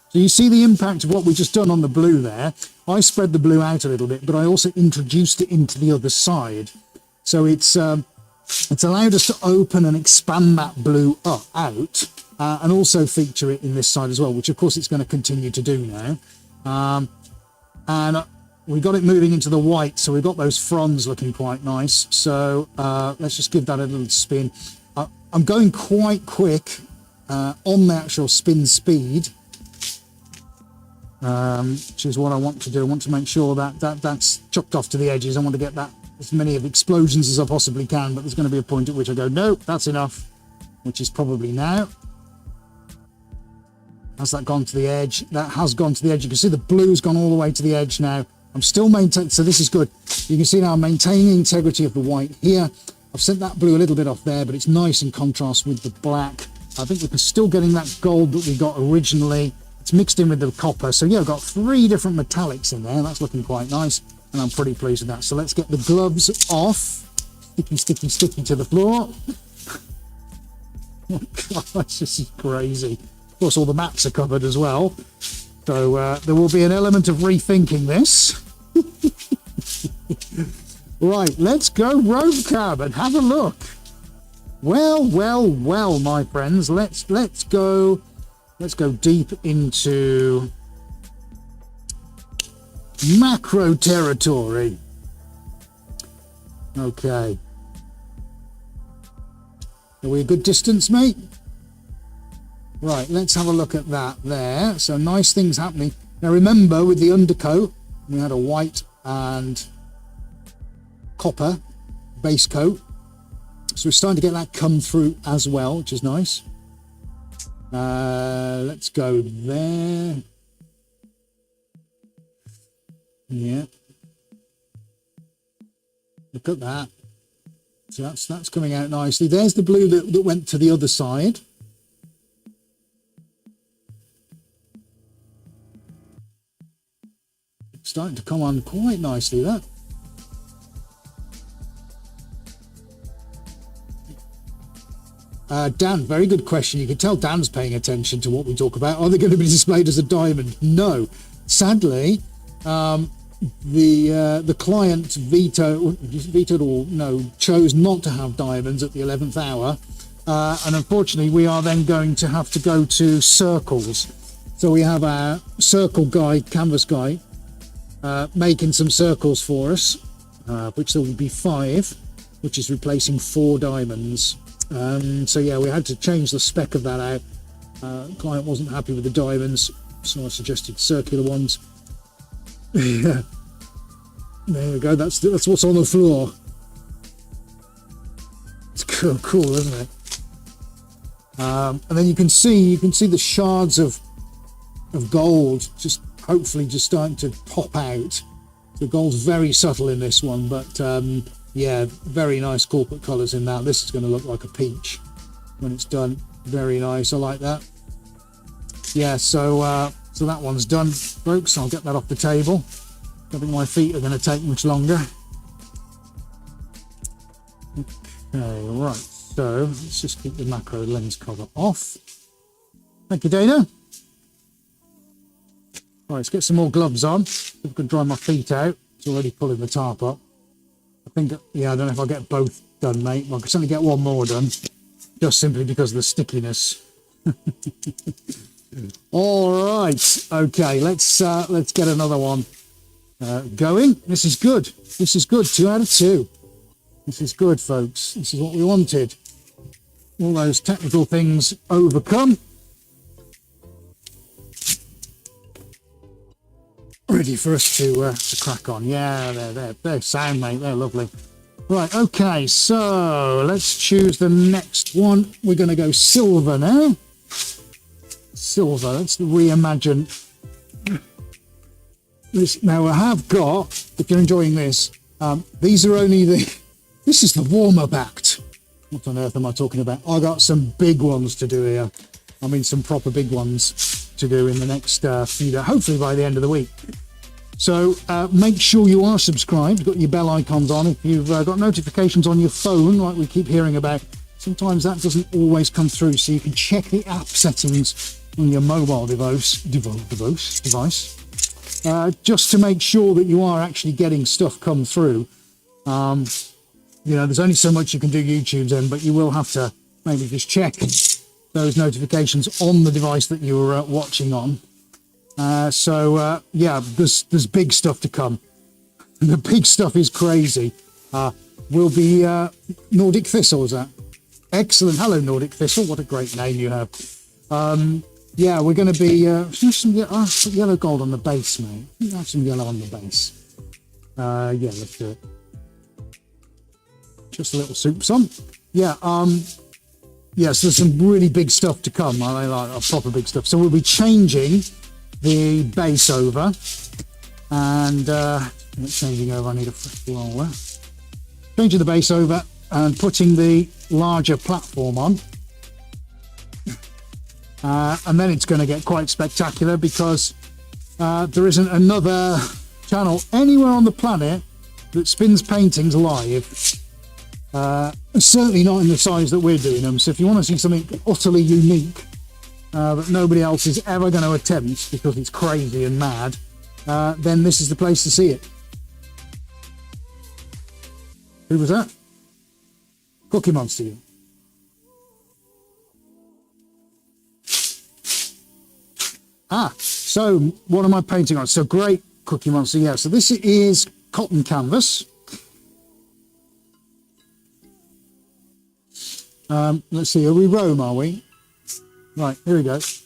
So you see the impact of what we just done on the blue there. I spread the blue out a little bit, but I also introduced it into the other side. So it's allowed us to open and expand that blue out, and also feature it in this side as well, which of course it's going to continue to do now. And we got it moving into the white, so we've got those fronds looking quite nice. So let's just give that a little spin. I'm going quite quick on the actual spin speed, which is what I want to do. I want to make sure that's chopped off to the edges. I want to get that as many of explosions as I possibly can, but there's going to be a point at which I go, nope, that's enough, which is probably now. Has that gone to the edge? That has gone to the edge. You can see the blue's gone all the way to the edge now. I'm still maintaining, so this is good. You can see now I'm maintaining the integrity of the white here. I've sent that blue a little bit off there, but it's nice in contrast with the black. I think we're still getting that gold that we got originally. It's mixed in with the copper. So yeah, I've got 3 different metallics in there. That's looking quite nice, and I'm pretty pleased with that. So let's get the gloves off. Sticky, sticky, sticky to the floor. Oh gosh, this is crazy. Of course, all the maps are covered as well. So there will be an element of rethinking this. Right, let's go road cab and have a look. Well, my friends, let's go deep into macro territory. Okay. Are we a good distance, mate? Right, let's have a look at that there. So nice things happening. Now remember, with the undercoat, we had a white and copper base coat. So we're starting to get that come through as well, which is nice. Let's go there. Yeah. Look at that. So that's coming out nicely. There's the blue that went to the other side. Starting to come on quite nicely, that. Dan, very good question. You can tell Dan's paying attention to what we talk about. Are they going to be displayed as a diamond? No. Sadly, the client vetoed or no, chose not to have diamonds at the 11th hour. And unfortunately, we are then going to have to go to circles. So we have our circle guy, canvas guy, making some circles for us, which there will be 5, which is replacing 4 diamonds. So yeah, we had to change the spec of that out. Client wasn't happy with the diamonds, so I suggested circular ones. Yeah, there we go. That's what's on the floor. It's cool, isn't it? And then you can see the shards of gold just hopefully just starting to pop out. The gold's very subtle in this one, but yeah, very nice corporate colours in that. This is going to look like a peach when it's done. Very nice. I like that. Yeah, so that one's done, folks. I'll get that off the table. I think my feet are going to take much longer. Okay, right. So let's just keep the macro lens cover off. Thank you, Dana. Right, let's get some more gloves on. I can dry my feet out. It's already pulling the tarp up. I think, yeah, I don't know if I'll get both done, mate. Well, I can certainly get one more done, just simply because of the stickiness. All right, okay, let's get another one going. This is good. This is good. 2 out of 2. This is good, folks. This is what we wanted. All those technical things overcome. Ready for us to crack on. Yeah, they're sound, mate. They're lovely. Right, okay, so let's choose the next one. We're going to go silver now. Silver, let's reimagine this. Now, I have got, if you're enjoying this, these are only this is the warm-up act. What on earth am I talking about? I got some big ones to do here. I mean, some proper big ones to do in the next few days, hopefully by the end of the week. So make sure you are subscribed, got your bell icons on. If you've got notifications on your phone, like we keep hearing about, sometimes that doesn't always come through. So you can check the app settings on your mobile device, just to make sure that you are actually getting stuff come through. You know, there's only so much you can do YouTube's in, but you will have to maybe just check those notifications on the device that you're watching on. Yeah, there's big stuff to come. The big stuff is crazy. Will be Nordic Thistle, is that? Excellent. Hello, Nordic Thistle. What a great name you have. Yeah, we're going to be some yellow gold on the base, mate. Have some yellow on the base. Yeah, let's do it. Just a little soup some. Yeah, yes, there's some really big stuff to come. I like proper big stuff. So we'll be changing the base over, and changing over, I need a fresh roller. Changing the base over and putting the larger platform on. And then it's going to get quite spectacular because there isn't another channel anywhere on the planet that spins paintings live. Certainly not in the size that we're doing them. So if you want to see something utterly unique that nobody else is ever going to attempt because it's crazy and mad, then this is the place to see it. Who was that? Cookie Monster. So what am I painting on? So great, Cookie Monster. Yeah, so this is cotton canvas. Let's see, are we Rome, are we? Right, here we go. So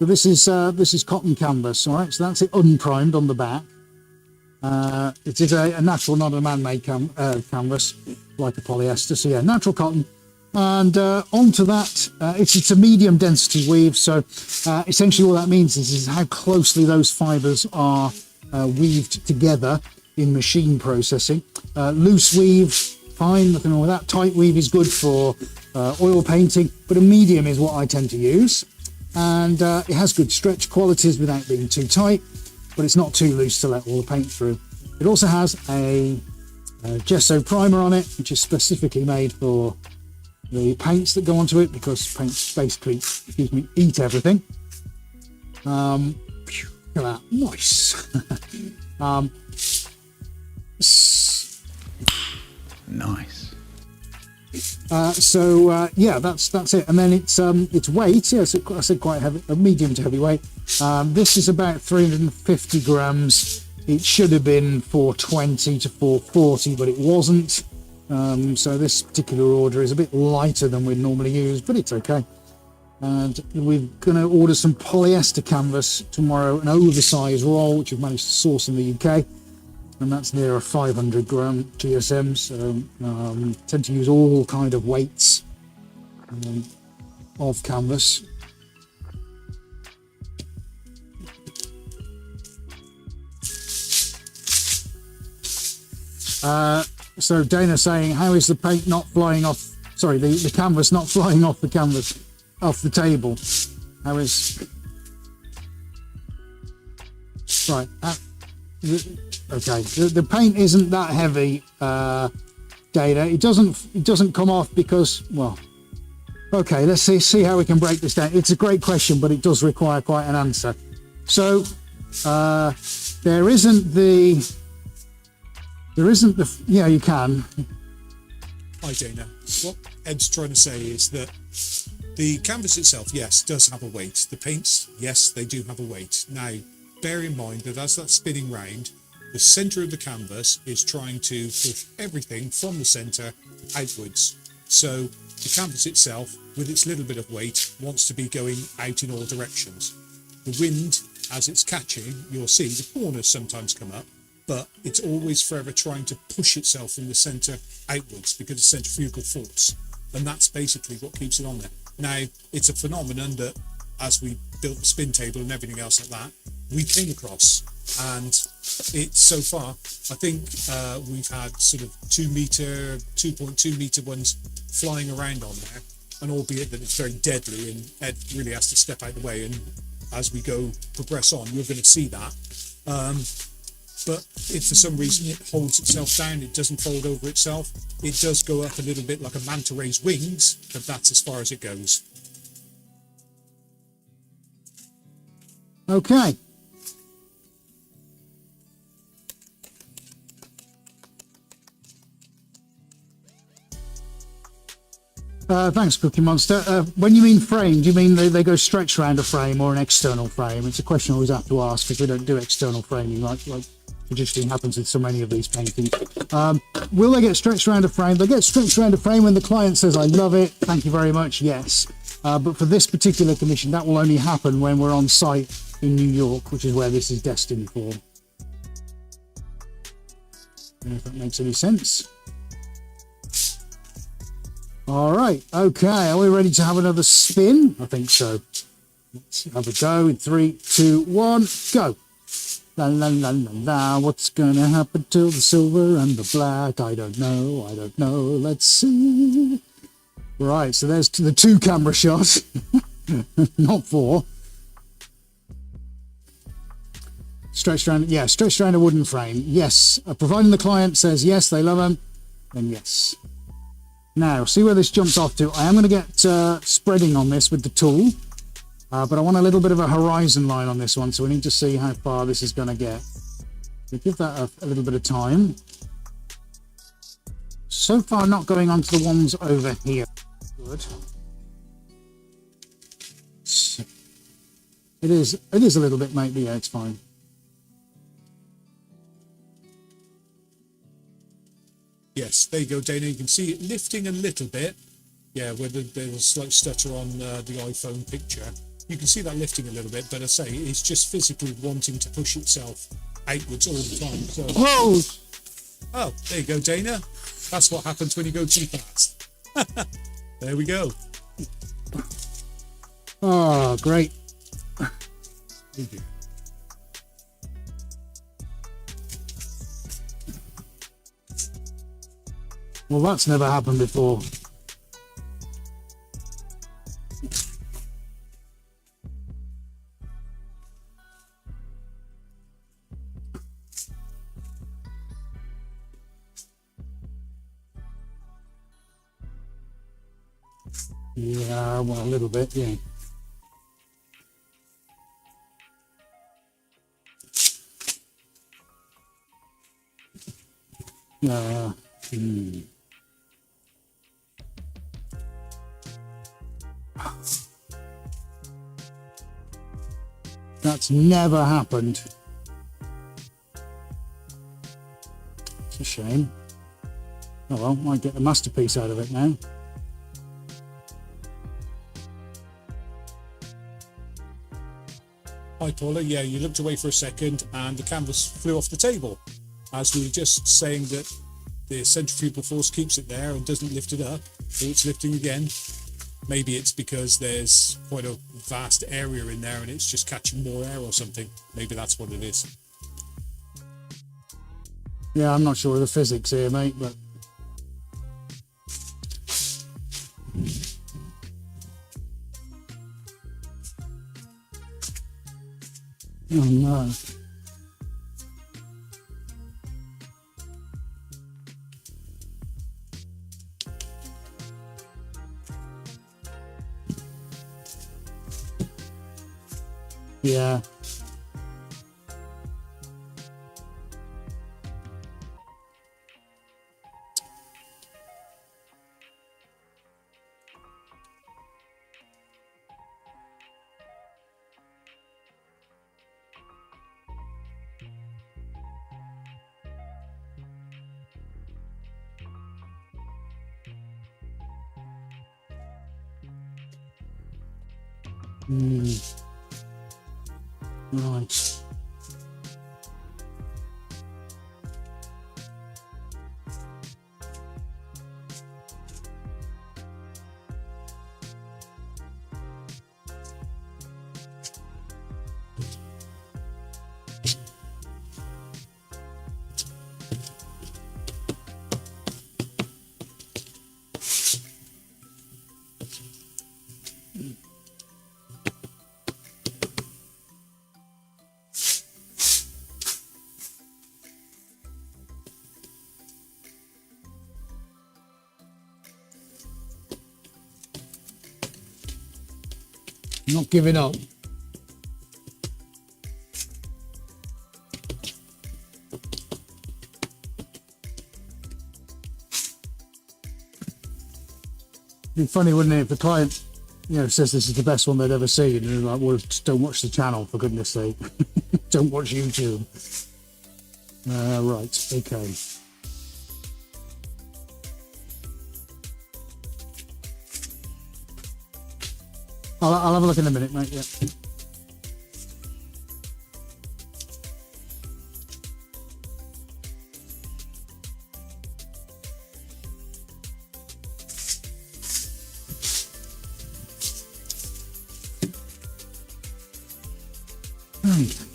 this is cotton canvas, all right? So that's it unprimed on the back. It is a natural, not a man-made canvas, like a polyester. So yeah, natural cotton. And onto that, it's a medium density weave. So essentially what that means is how closely those fibers are weaved together in machine processing. Loose weave, fine, nothing wrong with that. Tight weave is good for oil painting, but a medium is what I tend to use. And it has good stretch qualities without being too tight, but it's not too loose to let all the paint through. It also has a gesso primer on it, which is specifically made for the paints that go onto it, because paints basically, eat everything. Look at that, nice. Nice. Yeah, that's it. And then its weight, yes, I said quite heavy, a medium to heavy weight. This is about 350 grams. It should have been 420 to 440, but it wasn't. So this particular order is a bit lighter than we'd normally use, but it's okay. And we're going to order some polyester canvas tomorrow, an oversized roll, which we've managed to source in the UK. And that's near a 500 gram GSM, so tend to use all kind of weights of canvas. So Dana saying, how is the paint not flying off, sorry, the canvas not flying off the canvas, off the table? How is, right, okay, the paint isn't that heavy, Dana. It doesn't come off because, well, Okay, let's see how we can break this down. It's a great question, but it does require quite an answer. So there isn't the yeah, you can. Hi Dana. What Ed's trying to say is that the canvas itself, yes, does have a weight. The paints, yes, they do have a weight. Now, bear in mind that as that's spinning round, the centre of the canvas is trying to push everything from the centre outwards. So the canvas itself, with its little bit of weight, wants to be going out in all directions. The wind, as it's catching, you'll see the corners sometimes come up, but it's always forever trying to push itself from the centre outwards because of centrifugal force. And that's basically what keeps it on there. Now, it's a phenomenon that, as we built the spin table and everything else like that, we came across. And it's so far, I think we've had sort of 2.2 metre ones flying around on there. And albeit that it's very deadly and Ed really has to step out the way. And as we progress on, you're going to see that. But if for some reason it holds itself down, it doesn't fold over itself, it does go up a little bit like a manta ray's wings, but that's as far as it goes. Okay. Thanks, Cookie Monster. When you mean frame, do you mean they go stretched around a frame or an external frame? It's a question I always have to ask because we don't do external framing like traditionally happens with so many of these paintings. Will they get stretched around a frame? They get stretched around a frame when the client says, I love it, thank you very much, yes. But for this particular commission, that will only happen when we're on site in New York, which is where this is destined for. I don't know if that makes any sense. All right, okay, are we ready to have another spin? I think so. Let's have a go in 3, 2, 1, go. La la la la la, what's gonna happen to the silver and the black? I don't know, let's see. Right, so there's the 2 camera shots, not 4. Stretched around a wooden frame, yes. Providing the client says yes, they love them, then yes. Now, see where this jumps off to. I am going to get spreading on this with the tool, but I want a little bit of a horizon line on this one, so we need to see how far this is going to get. We'll give that a little bit of time. So far, not going on to the ones over here. Good. So, it is a little bit, maybe. Yeah, it's fine. Yes, there you go, Dana. You can see it lifting a little bit. Yeah, where there's a slight stutter on the iPhone picture. You can see that lifting a little bit, but I say it's just physically wanting to push itself outwards all the time. So, whoa! Oh, there you go, Dana. That's what happens when you go too fast. There we go. Oh, great. Thank you. Well, that's never happened before. Yeah, well, a little bit, yeah. Hmm. That's never happened. It's a shame. Oh well, might get the masterpiece out of it now. Hi Paula, yeah, you looked away for a second and the canvas flew off the table. As we were just saying that the centrifugal force keeps it there and doesn't lift it up, so it's lifting again. Maybe it's because there's quite a vast area in there and it's just catching more air or something. Maybe that's what it is. Yeah, I'm not sure of the physics here, mate, but... Oh no. Yeah. Right. Not giving up. It'd be funny, wouldn't it, if the client, says this is the best one they'd ever seen, and they're like, well, just don't watch the channel, for goodness sake. Don't watch YouTube. Right, okay. I'll have a look in a minute, mate, yeah.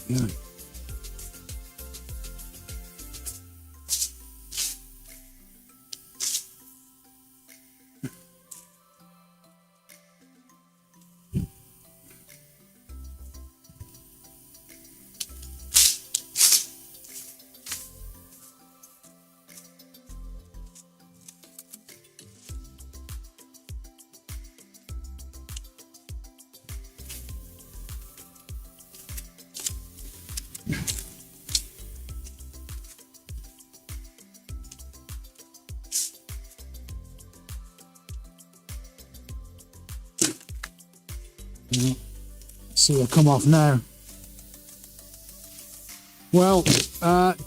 Yeah. See her come off now. Well,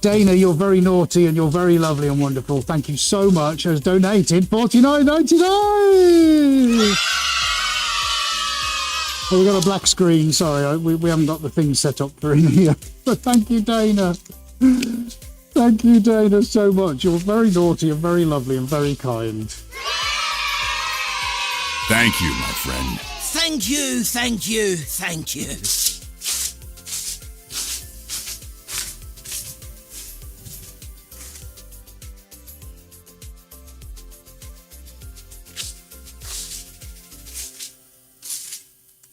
Dana, you're very naughty and you're very lovely and wonderful. Thank you so much. Has donated $49.99. Oh, we got a black screen. Sorry, we haven't got the thing set up for in here. But thank you, Dana. Thank you, Dana, so much. You're very naughty and very lovely and very kind. Thank you, my friend. Thank you, thank you, thank you.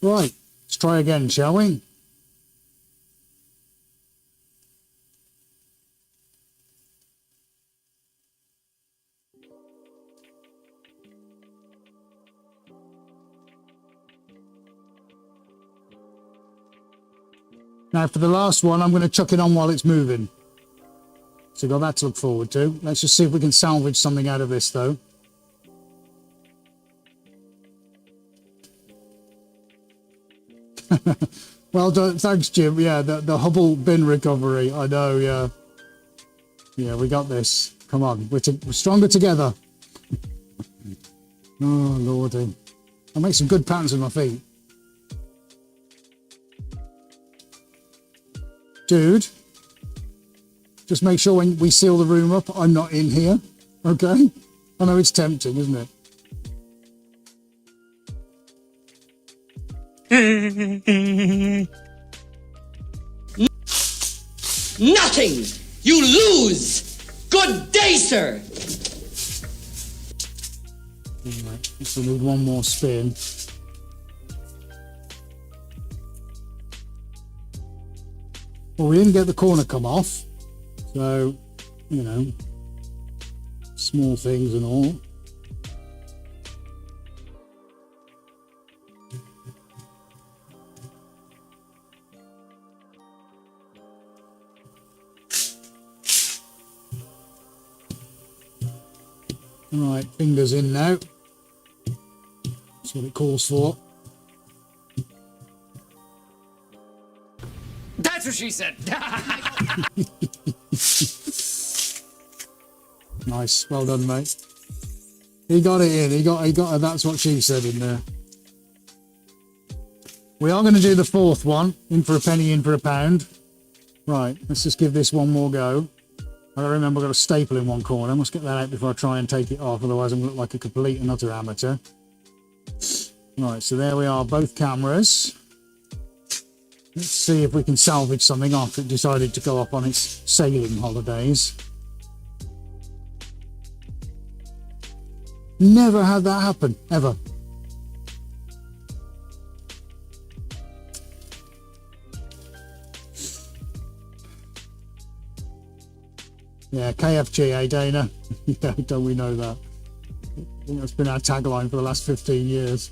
Right, let's try again, shall we? Now for the last one, I'm going to chuck it on while it's moving. So we've got that to look forward to. Let's just see if we can salvage something out of this, though. Well done. Thanks, Jim. Yeah, the Hubble bin recovery. I know, yeah. Yeah, we got this. Come on. We're stronger together. Oh, Lordy. I make some good patterns with my feet. Dude, just make sure when we seal the room up, I'm not in here, okay? I know it's tempting, isn't it? Nothing! You lose! Good day, sir! Right, so we need one more spin. Well, we didn't get the corner come off, so, small things and all. Right, fingers in now. That's what it calls for. That's what she said. Nice, well done, mate. He got it in. He got a that's what she said in there. We are going to do the fourth one. In for a penny, in for a pound. Right, let's just give this one more go. I remember I've got a staple in one corner. I must get that out before I try and take it off, otherwise I'm going to look like a complete and utter amateur. Right, so there we are, both cameras. Let's see if we can salvage something after it decided to go up on its sailing holidays. Never had that happen, ever. Yeah, KFG, eh, Dana? Yeah, don't we know that? I think that's been our tagline for the last 15 years.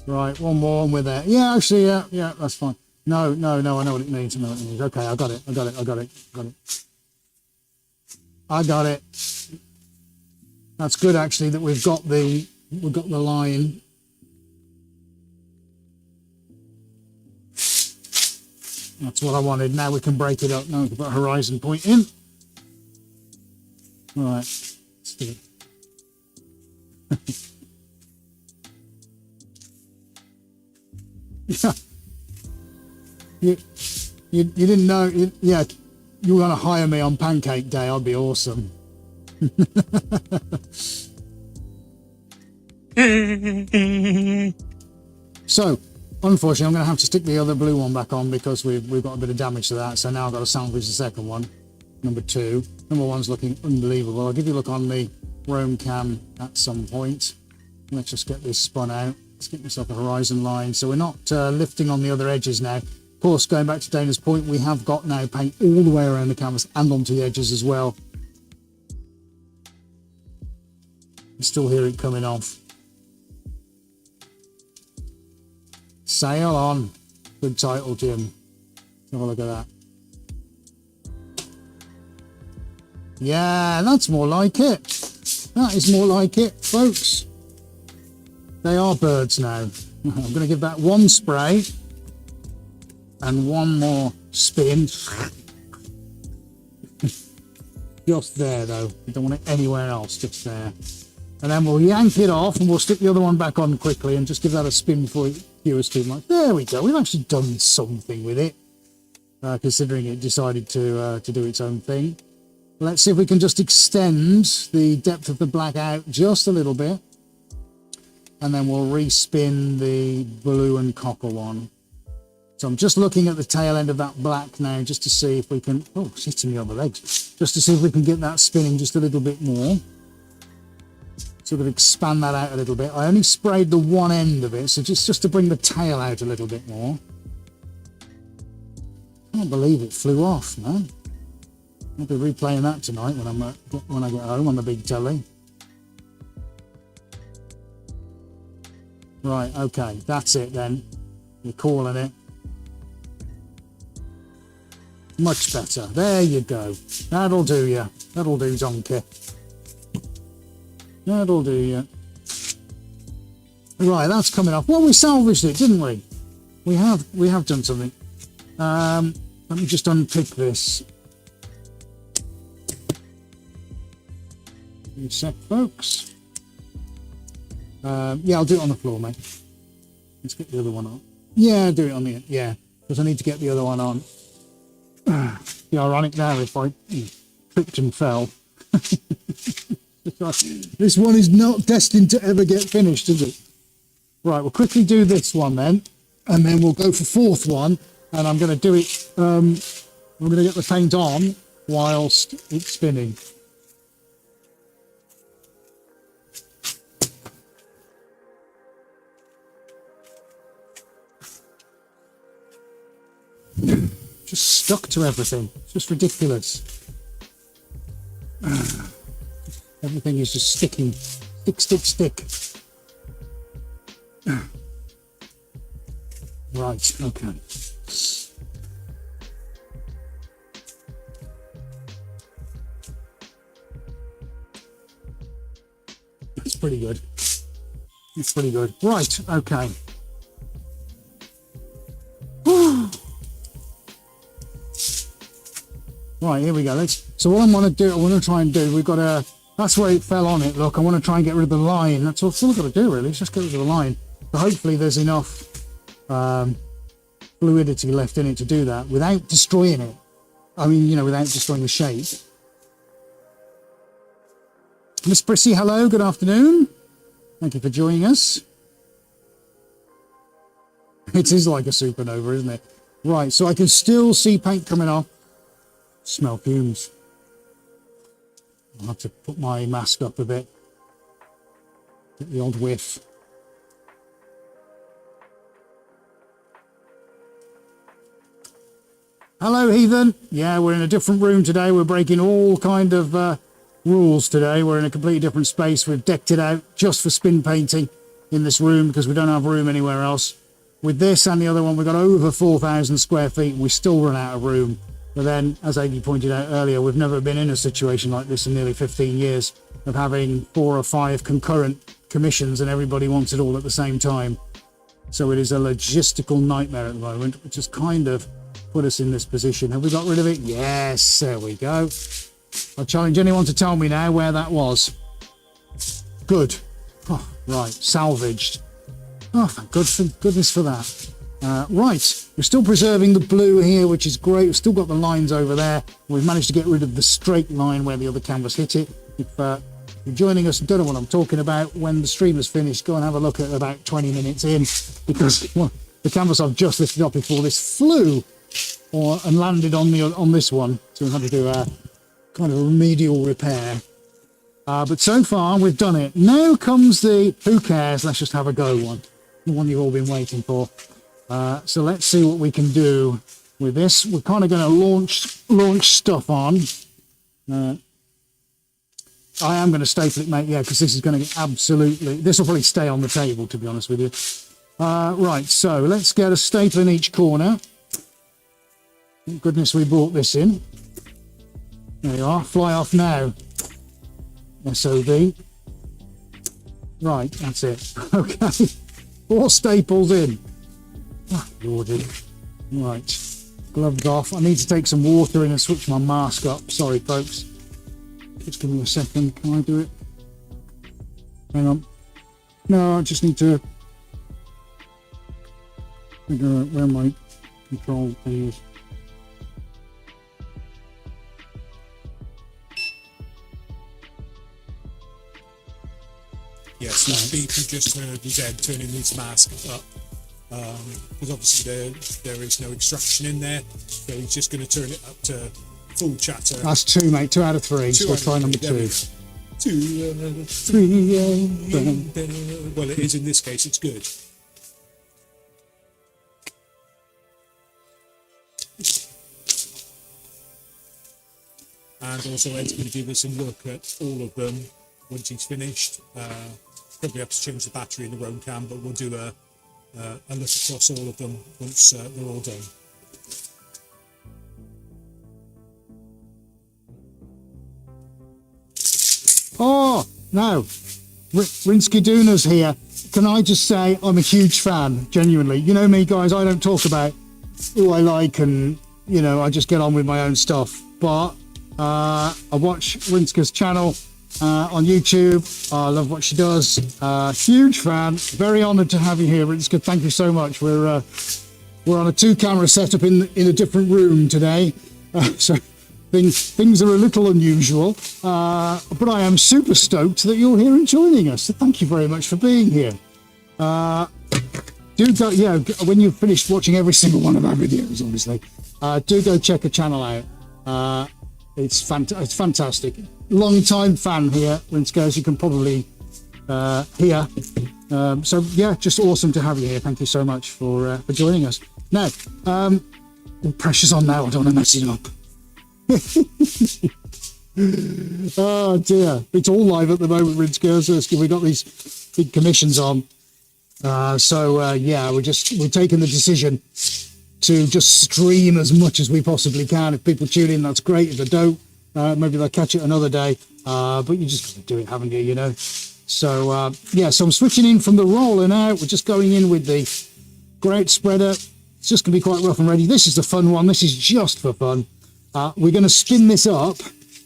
Right, one more and we're there. Yeah, actually, yeah, that's fine. No, I know what it means. Okay, I got it. I got it. That's good, actually, that we've got the line. That's what I wanted. Now we can break it up. Now we can put a horizon point in. All right, let's do it. Yeah. You didn't know, yeah, you were going to hire me on Pancake Day. I'd be awesome. So, unfortunately, I'm going to have to stick the other blue one back on because we've got a bit of damage to that. So now I've got to salvage the second one, number 2. Number 1's looking unbelievable. I'll give you a look on the Roam cam at some point. Let's just get this spun out. Let's get myself a horizon line. So we're not lifting on the other edges now. Of course, going back to Dana's point, we have got now paint all the way around the canvas and onto the edges as well. You still hear it coming off. Sail on. Good title, Jim. Have a look at that. Yeah, that's more like it. That is more like it, folks. They are birds now. I'm going to give that one spray and one more spin. Just there, though. I don't want it anywhere else, just there. And then we'll yank it off and we'll stick the other one back on quickly and just give that a spin before it cures too much. There we go. We've actually done something with it, considering it decided to do its own thing. Let's see if we can just extend the depth of the black out just a little bit. And then we'll respin the blue and copper one. So I'm just looking at the tail end of that black now just to see if we can... Oh, it's hitting me on the legs. Just to see if we can get that spinning just a little bit more. Sort of expand that out a little bit. I only sprayed the one end of it, so just to bring the tail out a little bit more. I can't believe it flew off, man. I'll be replaying that tonight when I get home on the big telly. Right, okay, that's it then. You're calling it. Much better. There you go. That'll do you. That'll do, donkey. That'll do you. Right, that's coming off. Well, we salvaged it, didn't we? We have done something. Let me just unpick this. Give me a sec, folks. Yeah, I'll do it on the floor, mate. Let's get the other one on. Yeah, do it on the... Yeah, because I need to get the other one on. Be ironic now if I tripped and fell. This one is not destined to ever get finished, is it? Right, we'll quickly do this one then, and then we'll go for fourth one, and I'm going to do it... I'm going to get the paint on whilst it's spinning. Just stuck to everything. It's just ridiculous. Everything is just sticking. Stick. Right, okay. pretty good. It's pretty good. Right, okay. Right, here we go. So what I want to try and do, we've got a, that's where it fell on it, look. I want to try and get rid of the line. That's all I've got to do, really. It's just get rid of the line. So hopefully there's enough fluidity left in it to do that without destroying it. I mean, without destroying the shape. Miss Prissy, hello, good afternoon. Thank you for joining us. It is like a supernova, isn't it? Right, so I can still see paint coming off. Smell fumes. I'll have to put my mask up a bit. Get the odd whiff. Hello, Heathen. Yeah, we're in a different room today. We're breaking all kind of rules today. We're in a completely different space. We've decked it out just for spin painting in this room because we don't have room anywhere else. With this and the other one, we've got over 4,000 square feet and we still run out of room. But then, as Amy pointed out earlier, we've never been in a situation like this in nearly 15 years of having 4 or 5 concurrent commissions and everybody wants it all at the same time. So it is a logistical nightmare at the moment, which has kind of put us in this position. Have we got rid of it? Yes, there we go. I challenge anyone to tell me now where that was. Good. Oh, right, salvaged. Oh, thank goodness for that. Right, we're still preserving the blue here, which is great. We've still got the lines over there. We've managed to get rid of the straight line where the other canvas hit it. If you're joining us and don't know what I'm talking about, when the stream is finished, go and have a look at about 20 minutes in, because the canvas I've just lifted up before this flew and landed on this one, so we had to do a kind of remedial repair. But so far we've done it. Now comes the who cares, let's just have a go one, the one you've all been waiting for. So let's see what we can do with this. We're kind of going to launch stuff on. I am going to staple it, mate, yeah, because this is going to get absolutely, this will probably stay on the table, to be honest with you. Right, so let's get a staple in each corner. Thank goodness we brought this in. There you are, fly off now. SOB. Right, that's it. Okay, 4 staples in. Ah, Lordy. Right, gloves off. I need to take some water in and switch my mask up. Sorry, folks. Just give me a second. Can I do it? Hang on. No, I just need to figure out where my control thing is. Yes, that beep you just heard was Ed turning his mask up. Because obviously there is no extraction in there, so he's just going to turn it up to full chatter. That's 2, mate. 2 out of 3. So we'll try number 2. 2, 3. Well, it is in this case. It's good. And also Ed's going to give us a look at all of them once he's finished. Probably have to change the battery in the Roam Cam, but we'll do a look across all of them once they're all done. Oh, no. Rinsky Doona's here. Can I just say I'm a huge fan, genuinely. You know me, guys, I don't talk about who I like and, I just get on with my own stuff. But I watch Rinska's channel on YouTube. I love what she does. Huge fan. Very honoured to have you here, Rinska. Thank you so much. We're on a 2-camera setup in a different room today. So things are a little unusual, but I am super stoked that you're here and joining us. So thank you very much for being here. Do go, when you've finished watching every single one of our videos, obviously, do go check her channel out. It's fantastic. Long time fan here, Rinska, as you can probably hear. So yeah, just awesome to have you here. Thank you so much for joining us. Now, pressure's on now. I don't want to mess it up. Oh dear, it's all live at the moment, Rinska. We've got these big commissions on. Yeah, we're taking the decision to just stream as much as we possibly can. If people tune in, that's great. If they don't, maybe they'll catch it another day. But you just got to do it, haven't you? So yeah, so I'm switching in from the roller now. We're just going in with the grout spreader. It's just going to be quite rough and ready. This is the fun one. This is just for fun. We're going to spin this up,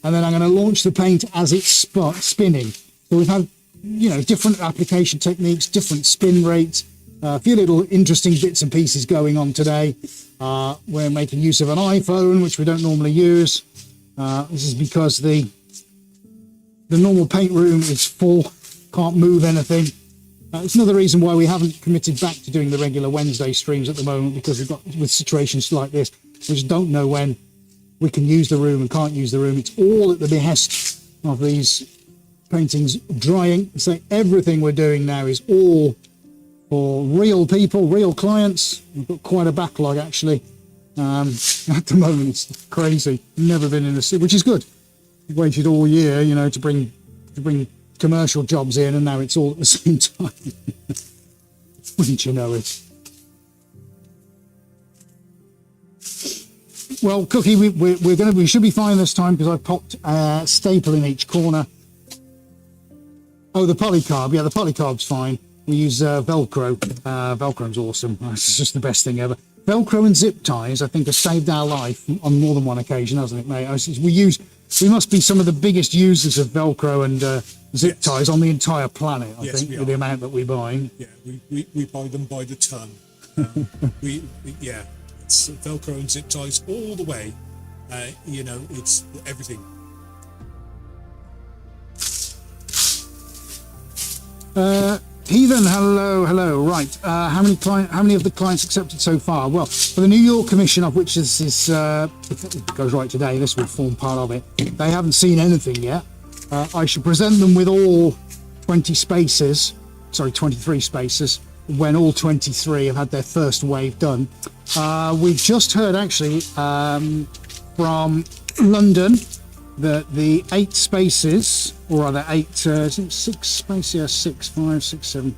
and then I'm going to launch the paint as it's spinning. So we've had, you know, different application techniques, different spin rates, a few little interesting bits and pieces going on today. We're making use of an iPhone, which we don't normally use. This is because the normal paint room is full, can't move anything. It's another reason why we haven't committed back to doing the regular Wednesday streams at the moment, because we've got, with situations like this, we just don't know when we can use the room and can't use the room. It's all at the behest of these paintings drying. So everything we're doing now is all for real people, real clients. We've got quite a backlog actually. At the moment it's crazy. Never been in a city, which is good. We've waited all year, you know, to bring commercial jobs in, and now it's all at the same time. Wouldn't you know it? Well, Cookie, we should be fine this time, because I popped a staple in each corner. Oh, the polycarb. Yeah, the polycarb's fine. We use Velcro. Velcro's awesome. It's just the best thing ever. Velcro and zip ties, I think, have saved our life on more than one occasion, hasn't it, mate? We must be some of the biggest users of Velcro and zip ties on the entire planet, I think, with the amount that we buy. Yeah, we buy them by the ton. It's Velcro and zip ties all the way. You know, it's everything. Heathen, hello. Right, how many of the clients accepted so far? Well, for the New York Commission, of which this is, if it goes right today, this will form part of it. They haven't seen anything yet. I should present them with all 23 spaces, when all 23 have had their first wave done. We've just heard actually from London that the 8 spaces, or rather 8, is it 6 spaces? Yeah, 6, 5, 6, 7,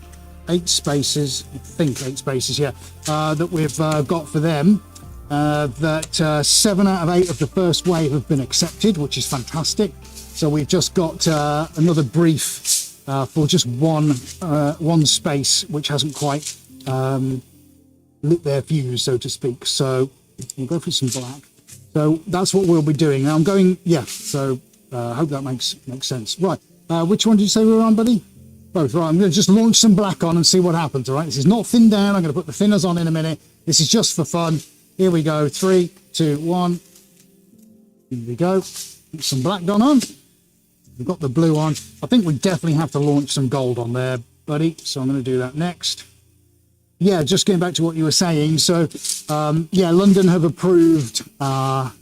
8 spaces, I think 8 spaces, yeah, that we've got for them. That 7 out of 8 of the first wave have been accepted, which is fantastic. So we've just got another brief for just one space, which hasn't quite lit their fuse, so to speak. So we'll go for some black. So that's what we'll be doing. Now I'm going, yeah, so I hope that makes sense. Right, which one did you say we were on, buddy? Both, right. I'm going to just launch some black on and see what happens, all right? This is not thinned down. I'm going to put the thinners on in a minute. This is just for fun. Here we go, 3, 2, 1. Here we go. Put some black done on. We've got the blue on. I think we definitely have to launch some gold on there, buddy. So I'm going to do that next. Yeah, just going back to what you were saying. So, yeah, London have approved, 7 out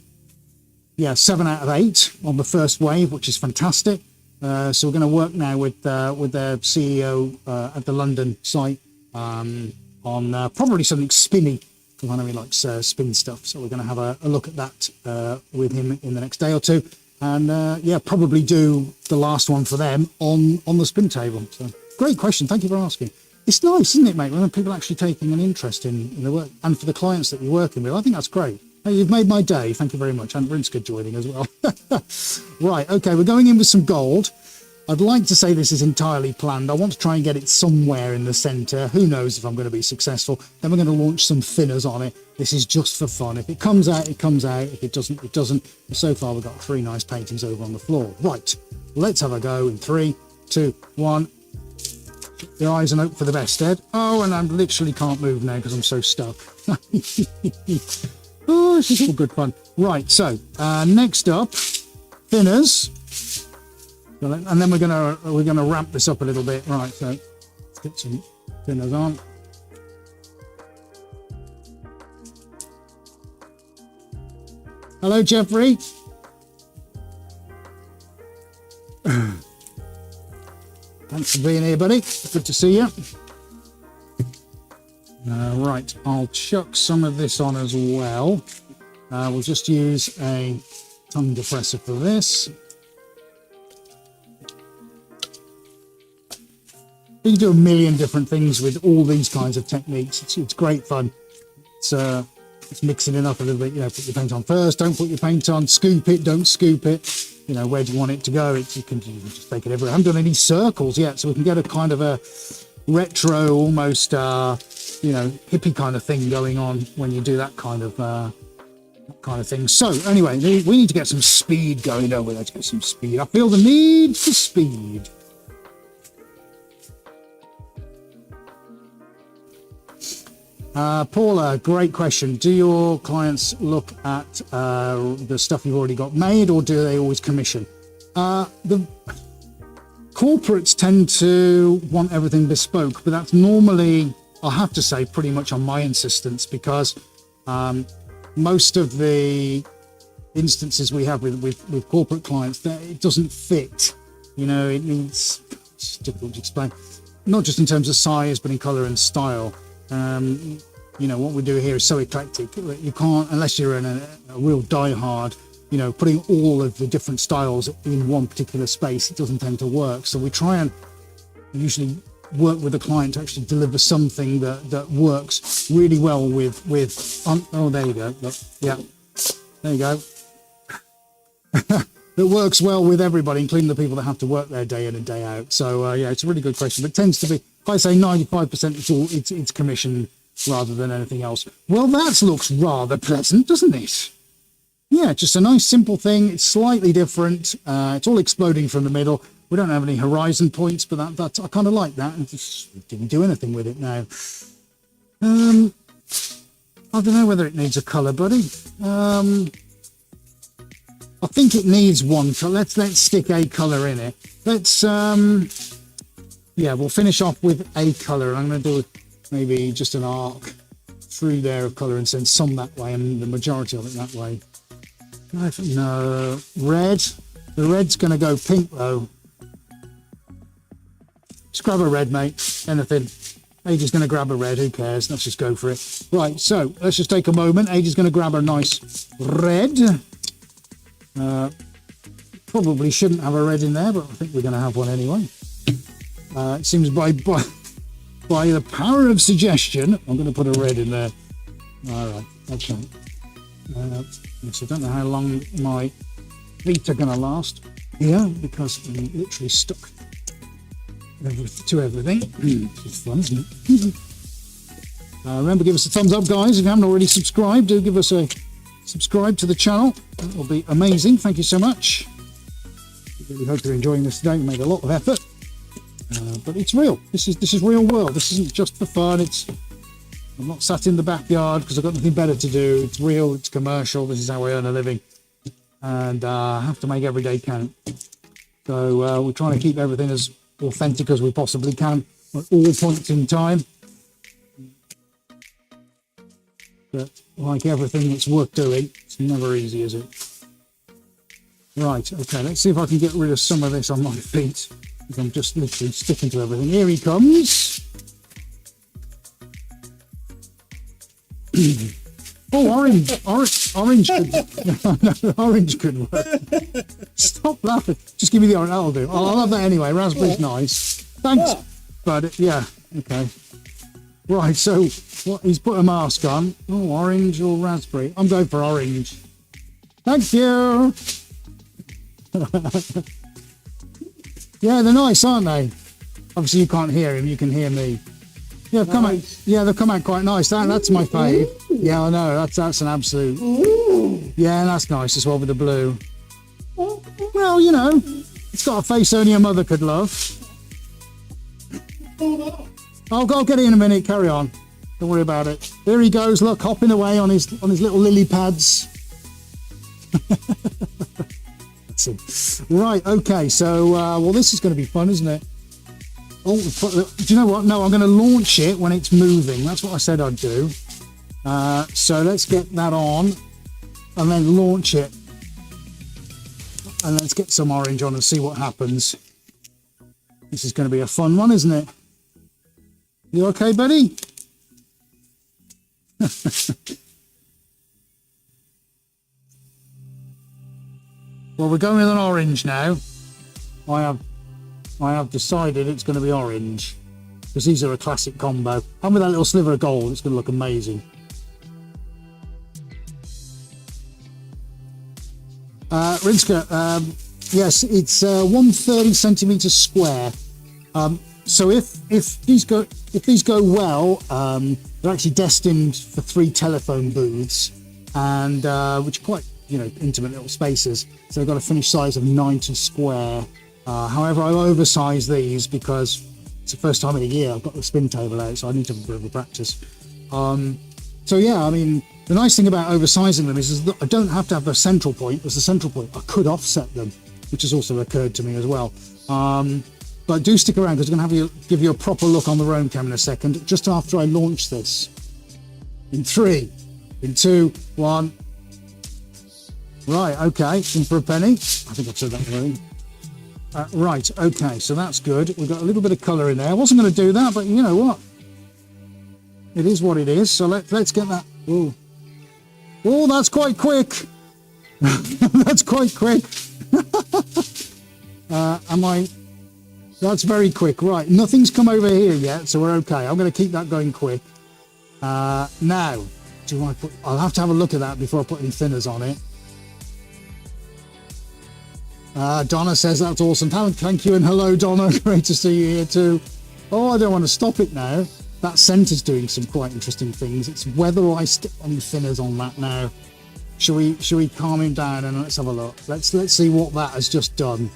of 8 on the first wave, which is fantastic. So we're going to work now with their CEO at the London site on probably something spinny, because I know he likes spin stuff. So we're going to have a look at that with him in the next day or two. And, yeah, probably do the last one for them on the spin table. So great question. Thank you for asking. It's nice, isn't it, mate, when people are actually taking an interest in the work, and for the clients that you're working with. I think that's great. Hey, you've made my day. Thank you very much. And Rinska joining as well. Right, okay, we're going in with some gold. I'd like to say this is entirely planned. I want to try and get it somewhere in the centre. Who knows if I'm going to be successful. Then we're going to launch some thinners on it. This is just for fun. If it comes out, it comes out. If it doesn't, it doesn't. So far, we've got 3 nice paintings over on the floor. Right, let's have a go in 3, 2, 1. Shut your eyes and hope for the best, Ed. Oh, and I literally can't move now because I'm so stuck. Oh, this is all good fun. Right, so next up, thinners. And then we're gonna ramp this up a little bit. Right, so let's get some thinners on. Hello, Jeffrey. Thanks for being here, buddy. Good to see you. Right, I'll chuck some of this on as well. We'll just use a tongue depressor for this. You can do a million different things with all these kinds of techniques. It's great fun. It's mixing it up a little bit. You know, put your paint on first, don't put your paint on, scoop it, don't scoop it. you know, where do you want it to go? You can just take it everywhere. I haven't done any circles yet, so we can get a kind of a retro, almost, you know, hippie kind of thing going on when you do that kind of thing. So anyway, we need to get some speed going over. Let's get some speed. I feel the need for speed. Paula, great question. Do your clients look at the stuff you've already got made, or do they always commission? The corporates tend to want everything bespoke, but that's normally, I have to say, pretty much on my insistence, because most of the instances we have with corporate clients, that it doesn't fit. You know, it's difficult to explain, not just in terms of size, but in color and style. You know, what we do here is so eclectic. You can't, unless you're in a real diehard, you know, putting all of the different styles in one particular space, it doesn't tend to work. So we try and usually work with the client to actually deliver something that works really well with oh, there you go. Look, yeah, there you go. That works well with everybody, including the people that have to work there day in and day out. So yeah, it's a really good question, but it tends to be, if I say 95%, it's commission rather than anything else. Well, that looks rather pleasant, doesn't it? Yeah, just a nice simple thing. It's slightly different. It's all exploding from the middle. We don't have any horizon points, but that's, I kind of like that. And just didn't do anything with it now. I don't know whether it needs a color, buddy. I think it needs one color. Let's stick a color in it. Let's yeah, we'll finish off with a color. I'm going to do maybe just an arc through there of color and send some that way and the majority of it that way. No, red. The red's going to go pink though. Just grab a red, mate. Anything. Age is going to grab a red. Who cares? Let's just go for it. Right, so let's just take a moment. Age is going to grab a nice red. Probably shouldn't have a red in there, but I think we're going to have one anyway. It seems by the power of suggestion, I'm going to put a red in there. All right, okay. So I don't know how long my feet are going to last here because I'm literally stuck to everything. It's fun, isn't it? Remember, give us a thumbs up, guys. If you haven't already subscribed, do give us a subscribe to the channel. That will be amazing. Thank you so much. I really hope you're enjoying this today. We made a lot of effort, but it's real. This is real world. This isn't just for fun. I'm not sat in the backyard because I've got nothing better to do. It's real. It's commercial. This is how I earn a living, and I have to make every day count. So we're trying to keep everything as authentic as we possibly can at all points in time. But like everything that's worth doing, it's never easy, is it? Right, okay, let's see if I can get rid of some of this on my feet. I'm just literally sticking to everything. Here he comes. Oh, orange could, orange could work. Stop laughing. Just give me the orange, that'll do. I'll have that anyway. Raspberry's nice. Thanks, but yeah, okay. Right, so what, he's put a mask on. Oh, orange or raspberry? I'm going for orange. Thank you. Yeah, they're nice, aren't they? Obviously, you can't hear him. You can hear me. Yeah, they've come out. Yeah, they've come out quite nice. That's my fave. Yeah, I know. That's an absolute. Yeah, and that's nice as well with the blue. Well, you know, it's got a face only a mother could love. I'll go get it in a minute. Carry on. Don't worry about it. There he goes. Look, hopping away on his little lily pads. That's him. Right. Okay. So, well, this is going to be fun, isn't it? Oh, do you know what? No, I'm going to launch it when it's moving. That's what I said I'd do. So let's get that on, and then launch it, and let's get some orange on and see what happens. This is going to be a fun one, isn't it? You okay, buddy? Well, we're going with an orange now. I have decided it's going to be orange because these are a classic combo. And with that little sliver of gold, it's going to look amazing. Rinska, Yes, it's 130 centimeters square. So if these go well, they're actually destined for 3 telephone booths, and which are quite intimate little spaces. So they've got a finished size of 90 square. However, I've oversized these because it's the first time in a year I've got the spin table out, so I need to have a bit of a practice. So yeah, I mean, the nice thing about oversizing them is that I don't have to have the central point as the central point. I could offset them, which has also occurred to me as well. But do stick around because I'm going to give you a proper look on the roam cam in a second, just after I launch this. In 3, in 2, 1. Right, okay, in for a penny. I think I've said that already. Right, okay, so that's good. We've got a little bit of colour in there. I wasn't going to do that, but you know what? It is what it is. So let's get that. Oh, that's quite quick. That's quite quick. That's very quick. Right, nothing's come over here yet, so we're okay. I'm going to keep that going quick. Now, I'll have to have a look at that before I put any thinners on it. Donna says that's awesome. Thank you, and hello, Donna. Great to see you here too. Oh, I don't want to stop it now. That centre's doing some quite interesting things. It's whether I stick any thinners on that now. Shall we calm him down and let's have a look. Let's see what that has just done.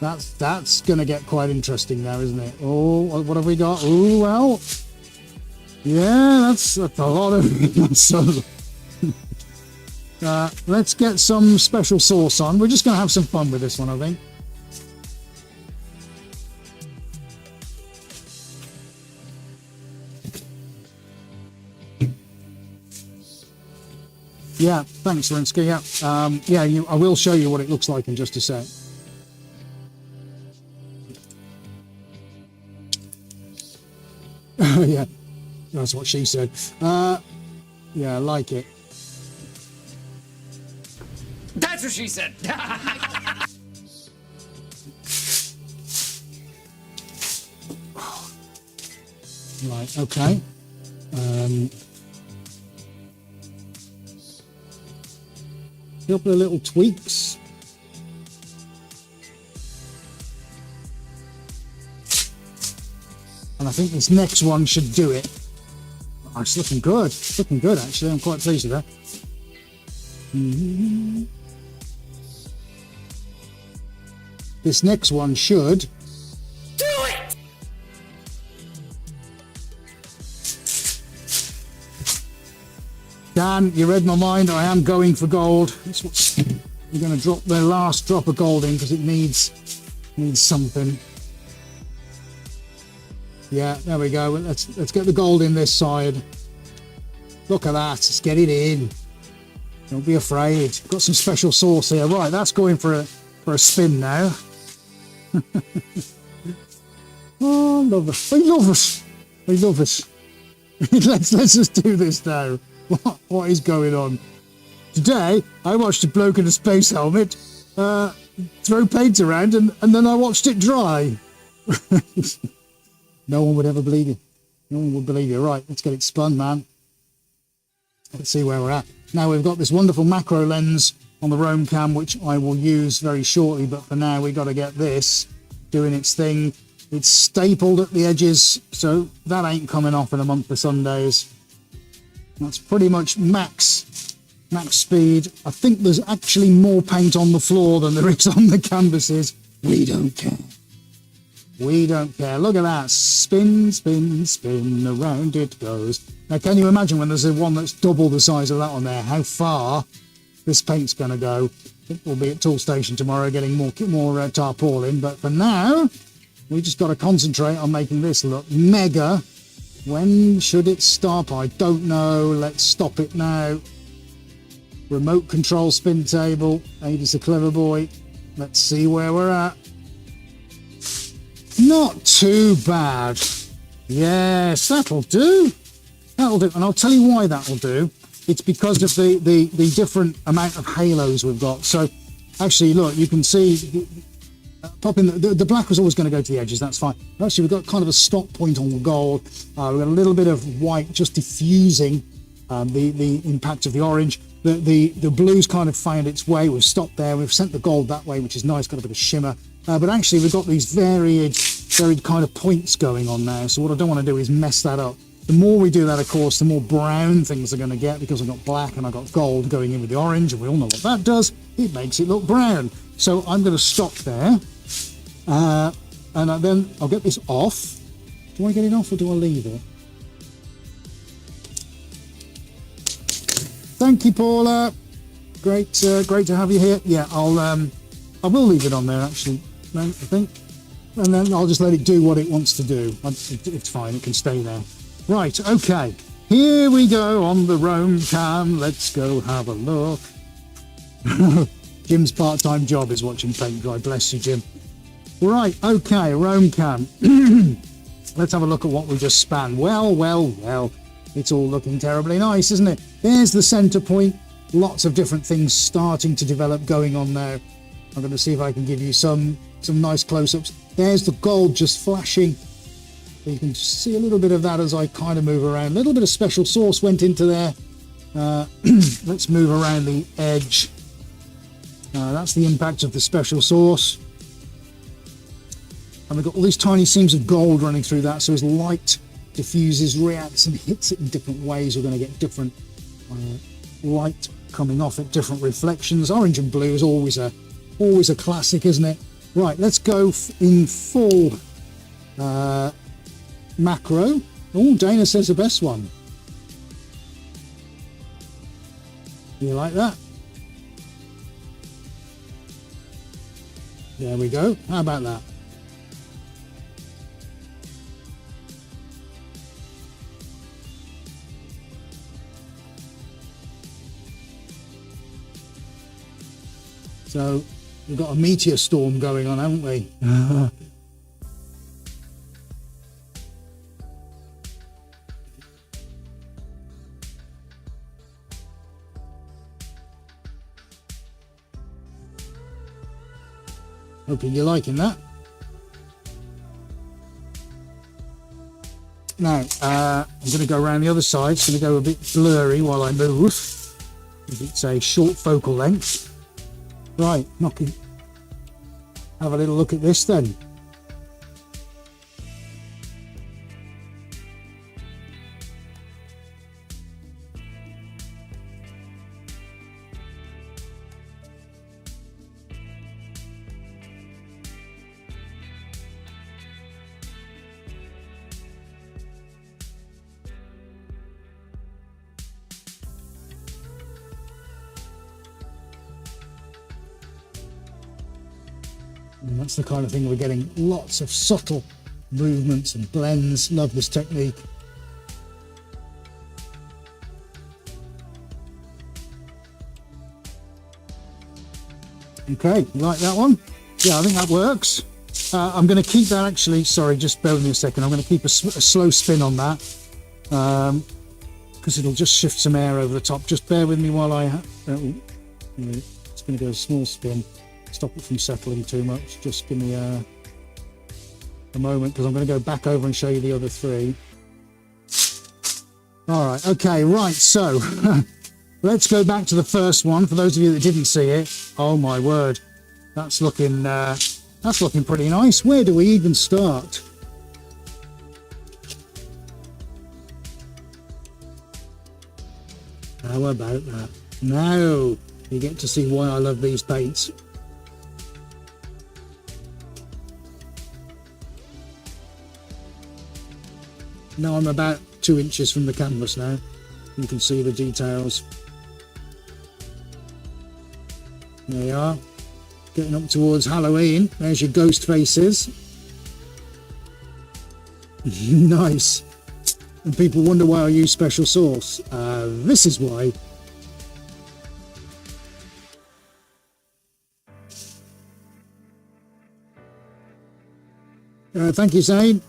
That's going to get quite interesting now, isn't it? Oh, what have we got? Oh, well, yeah, that's a lot of. So, let's get some special sauce on. We're just going to have some fun with this one, I think. Yeah, thanks, Linsky. Yeah, I will show you what it looks like in just a sec. Yeah, that's what she said. Yeah, I like it. That's what she said. Right, okay. A couple of little tweaks. And I think this next one should do it. Oh, it's looking good. It's looking good, actually. I'm quite pleased with that. This next one should... Do it! Dan, you read my mind. I am going for gold. That's what's... We're going to drop the last drop of gold in because it needs something. Yeah, there we go. Let's get the gold in this side. Look at that. Let's get it in. Don't be afraid. Got some special sauce here. Right, that's going for a spin now. Oh, I love it. I love it. I love it. let's just do this now. What is going on? Today, I watched a bloke in a space helmet throw paint around and then I watched it dry. No one would ever believe you. No one would believe you. Right, let's get it spun, man. Let's see where we're at. Now we've got this wonderful macro lens on the roam cam, which I will use very shortly, but for now we've got to get this doing its thing. It's stapled at the edges, so that ain't coming off in a month of Sundays. That's pretty much max speed. I think there's actually more paint on the floor than there is on the canvases. We don't care. We don't care. Look at that. Spin, spin, spin, around it goes. Now, can you imagine when there's one that's double the size of that on there, how far this paint's going to go? I think we'll be at Tool Station tomorrow getting more tarpaulin. But for now, we just got to concentrate on making this look mega. When should it stop? I don't know. Let's stop it now. Remote control spin table. Aidy's a clever boy. Let's see where we're at. Not too bad. Yes, that'll do. That'll do. And I'll tell you why that'll do. It's because of the different amount of halos we've got. So actually, look, you can see popping the black was always going to go to the edges. That's fine. Actually, we've got kind of a stop point on the gold. We've got a little bit of white just diffusing the impact of the orange. the blue's kind of found its way. We've stopped there. We've sent the gold that way, which is nice. Got a bit of shimmer. But actually, we've got these varied kind of points going on now. So what I don't want to do is mess that up. The more we do that, of course, the more brown things are going to get, because I've got black and I've got gold going in with the orange, and we all know what that does. It makes it look brown. So I'm going to stop there. And then I'll get this off. Do I get it off or do I leave it? Thank you, Paula. Great to have you here. Yeah, I will leave it on there actually, I think, and then I'll just let it do what it wants to do. It's fine. It can stay there. Right. Okay. Here we go on the Roam cam. Let's go have a look. Jim's part-time job is watching paint dry. Bless you, Jim. Right. Okay. Roam cam. Let's have a look at what we just spanned. Well. It's all looking terribly nice, isn't it? There's the center point. Lots of different things starting to develop going on now. I'm going to see if I can give you some nice close-ups. There's the gold just flashing. You can see a little bit of that as I kind of move around. A little bit of special sauce went into there. Let's move around the edge. That's the impact of the special sauce. And we've got all these tiny seams of gold running through that, so as light diffuses, reacts and hits it in different ways, we're going to get different light coming off at different reflections. Orange and blue is always a classic, isn't it? Right, let's go in full macro. Oh, Dana says the best one. You like that? There we go. How about that? So we've got a meteor storm going on, haven't we? Hoping you're liking that. Now, I'm going to go around the other side. It's going to go a bit blurry while I move. If it's a short focal length. Right, have a little look at this then. And that's the kind of thing we're getting, lots of subtle movements and blends. Love this technique. Okay, you like that one? Yeah, I think that works. I'm going to keep that actually, sorry, just bear with me a second. I'm going to keep a slow spin on that because it'll just shift some air over the top. Just bear with me while it's going to go a small spin. Stop it from settling too much. Just give me a moment, because I'm going to go back over and show you the other three. All right, okay, right, so let's go back to the first one. For those of you that didn't see it, oh my word, that's looking pretty nice. Where do we even start? How about that? Now you get to see why I love these paints. Now I'm about 2 inches from the canvas now. You can see the details. There you are. Getting up towards Halloween. There's your ghost faces. Nice. And people wonder why I use special sauce. This is why. Thank you, Zane.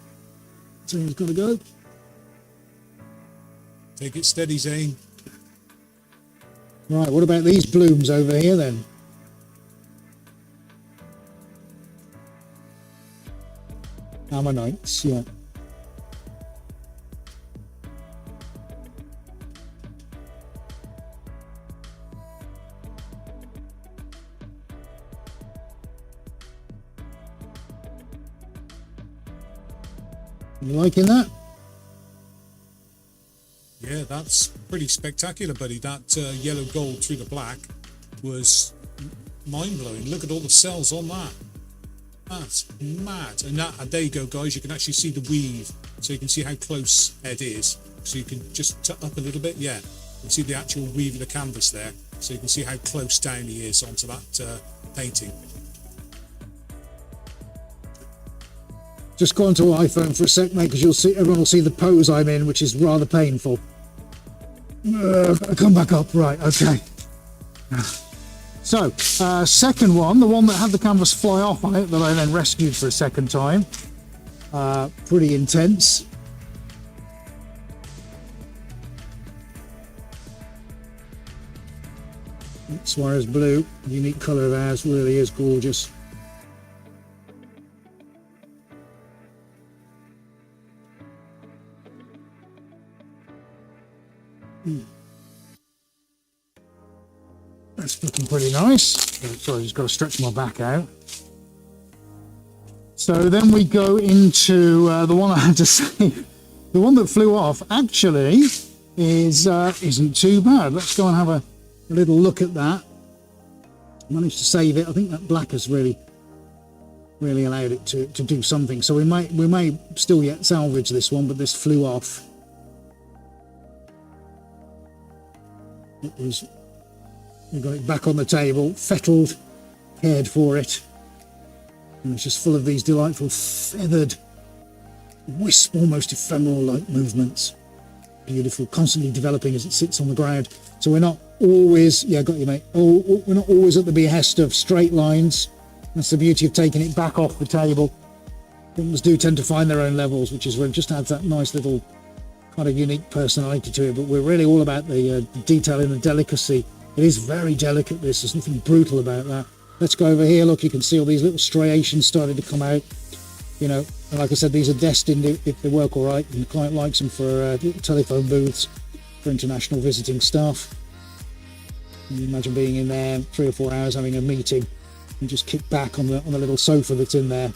Zane's got to go. Take it steady, Zane. Right, what about these blooms over here then? Ammonites, yeah. You liking that? Yeah, that's pretty spectacular, buddy. That yellow gold through the black was mind-blowing. Look at all the cells on that. That's mad. And there you go, guys. You can actually see the weave, so you can see how close Ed is. So you can just tuck up a little bit. Yeah, you can see the actual weave of the canvas there, so you can see how close down he is onto that painting. Just go onto iPhone for a sec, mate, because everyone will see the pose I'm in, which is rather painful. Come back up, right? Okay. So, second one, the one that had the canvas fly off on it, that I then rescued for a second time. Pretty intense. Suarez blue, unique colour of ours, really is gorgeous. That's looking pretty nice. Sorry, I just got to stretch my back out. So then we go into the one I had to save. The one that flew off actually isn't too bad. Let's go and have a little look at that. Managed to save it. I think that black has really allowed it to do something. So we may still yet salvage this one, but this flew off. We got it back on the table, fettled, cared for it, and it's just full of these delightful feathered, wisp, almost ephemeral-like movements. Beautiful, constantly developing as it sits on the ground. So we're not always, yeah, got you, mate. We're not always at the behest of straight lines. That's the beauty of taking it back off the table. Things do tend to find their own levels, which is where it just adds that nice little kind of unique personality to it. But we're really all about the detail and the delicacy. It is very delicate, this. There's nothing brutal about that. Let's go over here. Look, you can see all these little striations starting to come out. You know, and like I said, these are destined, if they work all right, and the client likes them, for telephone booths for international visiting staff. Can you imagine being in there 3 or 4 hours having a meeting and just kick back on the little sofa that's in there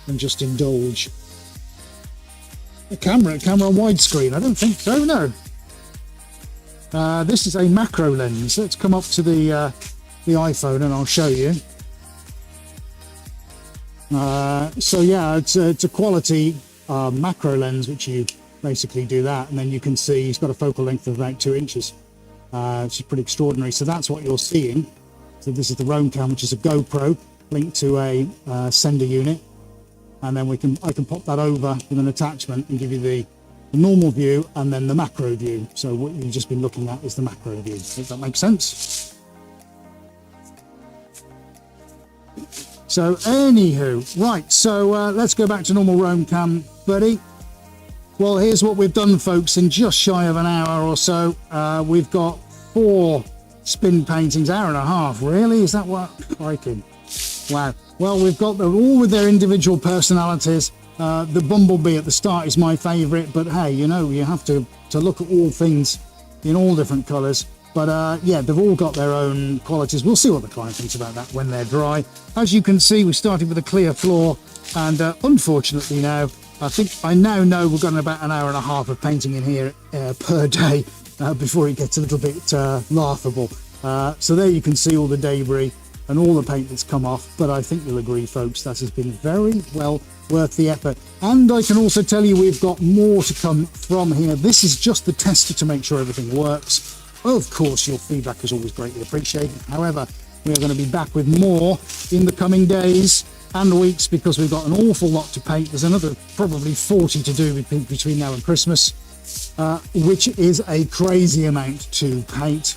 and just indulge. A camera on widescreen? I don't think so, no. This is a macro lens. Let's come up to the iPhone and I'll show you. So yeah, it's a quality macro lens, which you basically do that, and then you can see it's got a focal length of about 2 inches, which is pretty extraordinary. So that's what you're seeing. So this is the Roam Cam, which is a GoPro linked to a sender unit, and then I can pop that over with an attachment and give you the normal view and then the macro view. So what you've just been looking at is the macro view. Does that make sense? So anywho, right, so let's go back to normal Roam Cam, buddy. Well, here's what we've done, folks. In just shy of an hour or so, we've got 4 spin paintings. Hour and a half, really? Is that what? Crikey. Wow. Well, we've got them all with their individual personalities. The bumblebee at the start is my favourite, but hey, you know, you have to look at all things in all different colours. But yeah, they've all got their own qualities. We'll see what the client thinks about that when they're dry. As you can see, we started with a clear floor, and unfortunately now, I now know we've got about an hour and a half of painting in here per day before it gets a little bit laughable. So there you can see all the debris and all the paint that's come off, but I think you'll agree, folks, that has been very well worth the effort. And I can also tell you we've got more to come from here. This is just the tester to make sure everything works. Of course, your feedback is always greatly appreciated. However, we are going to be back with more in the coming days and weeks, because we've got an awful lot to paint. There's another probably 40 to do between now and Christmas, which is a crazy amount to paint.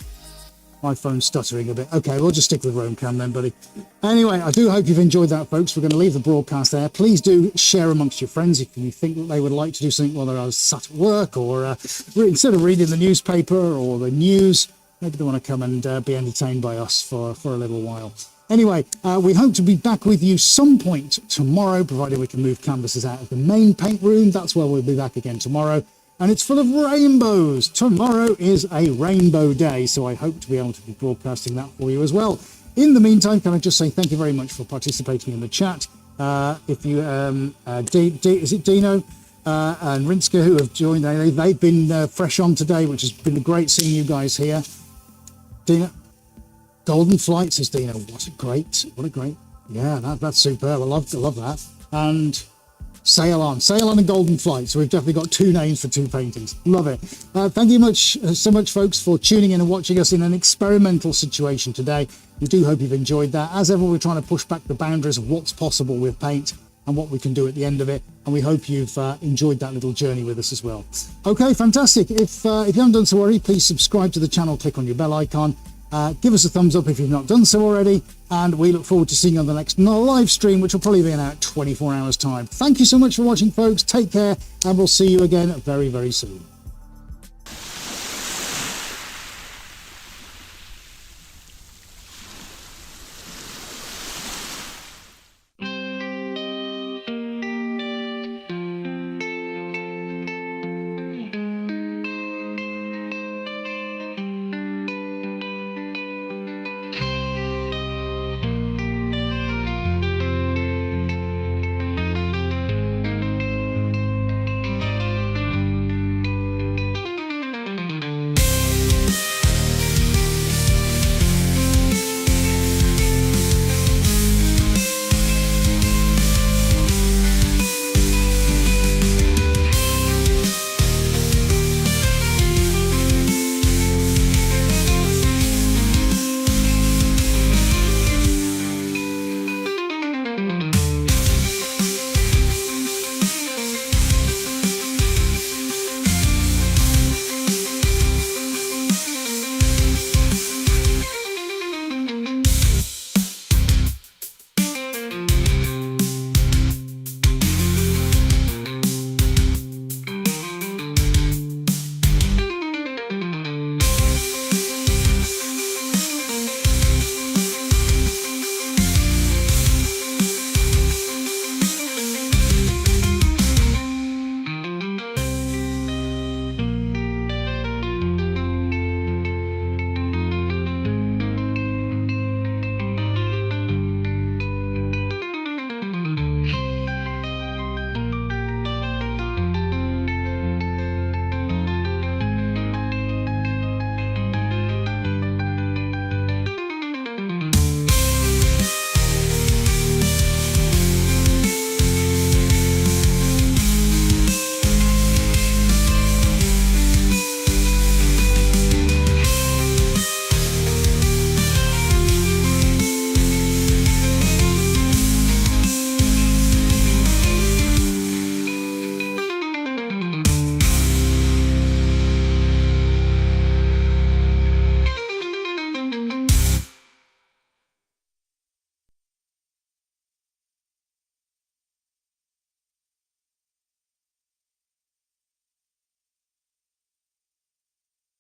My phone's stuttering a bit. Okay, we'll just stick with Roam Cam then, buddy. Anyway, I do hope you've enjoyed that, folks. We're going to leave the broadcast there. Please do share amongst your friends if you think that they would like to do something while they're sat at work, or instead of reading the newspaper or the news, maybe they want to come and be entertained by us for a little while. Anyway, we hope to be back with you some point tomorrow, provided we can move canvases out of the main paint room. That's where we'll be back again tomorrow. And it's full of rainbows. Tomorrow is a rainbow day, so I hope to be able to be broadcasting that for you as well. In the meantime, can I just say thank you very much for participating in the chat. If you, is it Dino? and Rinska, who have joined. They've been fresh on today, which has been great seeing you guys here. Dina, Golden Flight, says Dina. What a great, yeah, that's superb. I love that. And Sail On and Golden Flight. So we've definitely got two names for two paintings. Love it. Thank you so much, folks, for tuning in and watching us in an experimental situation today. We do hope you've enjoyed that. As ever, we're trying to push back the boundaries of what's possible with paint and what we can do at the end of it. And we hope you've enjoyed that little journey with us as well. Okay, fantastic. If you haven't done so already, please subscribe to the channel, click on your bell icon. Give us a thumbs up if you've not done so already, and we look forward to seeing you on the next live stream, which will probably be in about 24 hours time. Thank you so much for watching, folks. Take care, and we'll see you again very, very soon.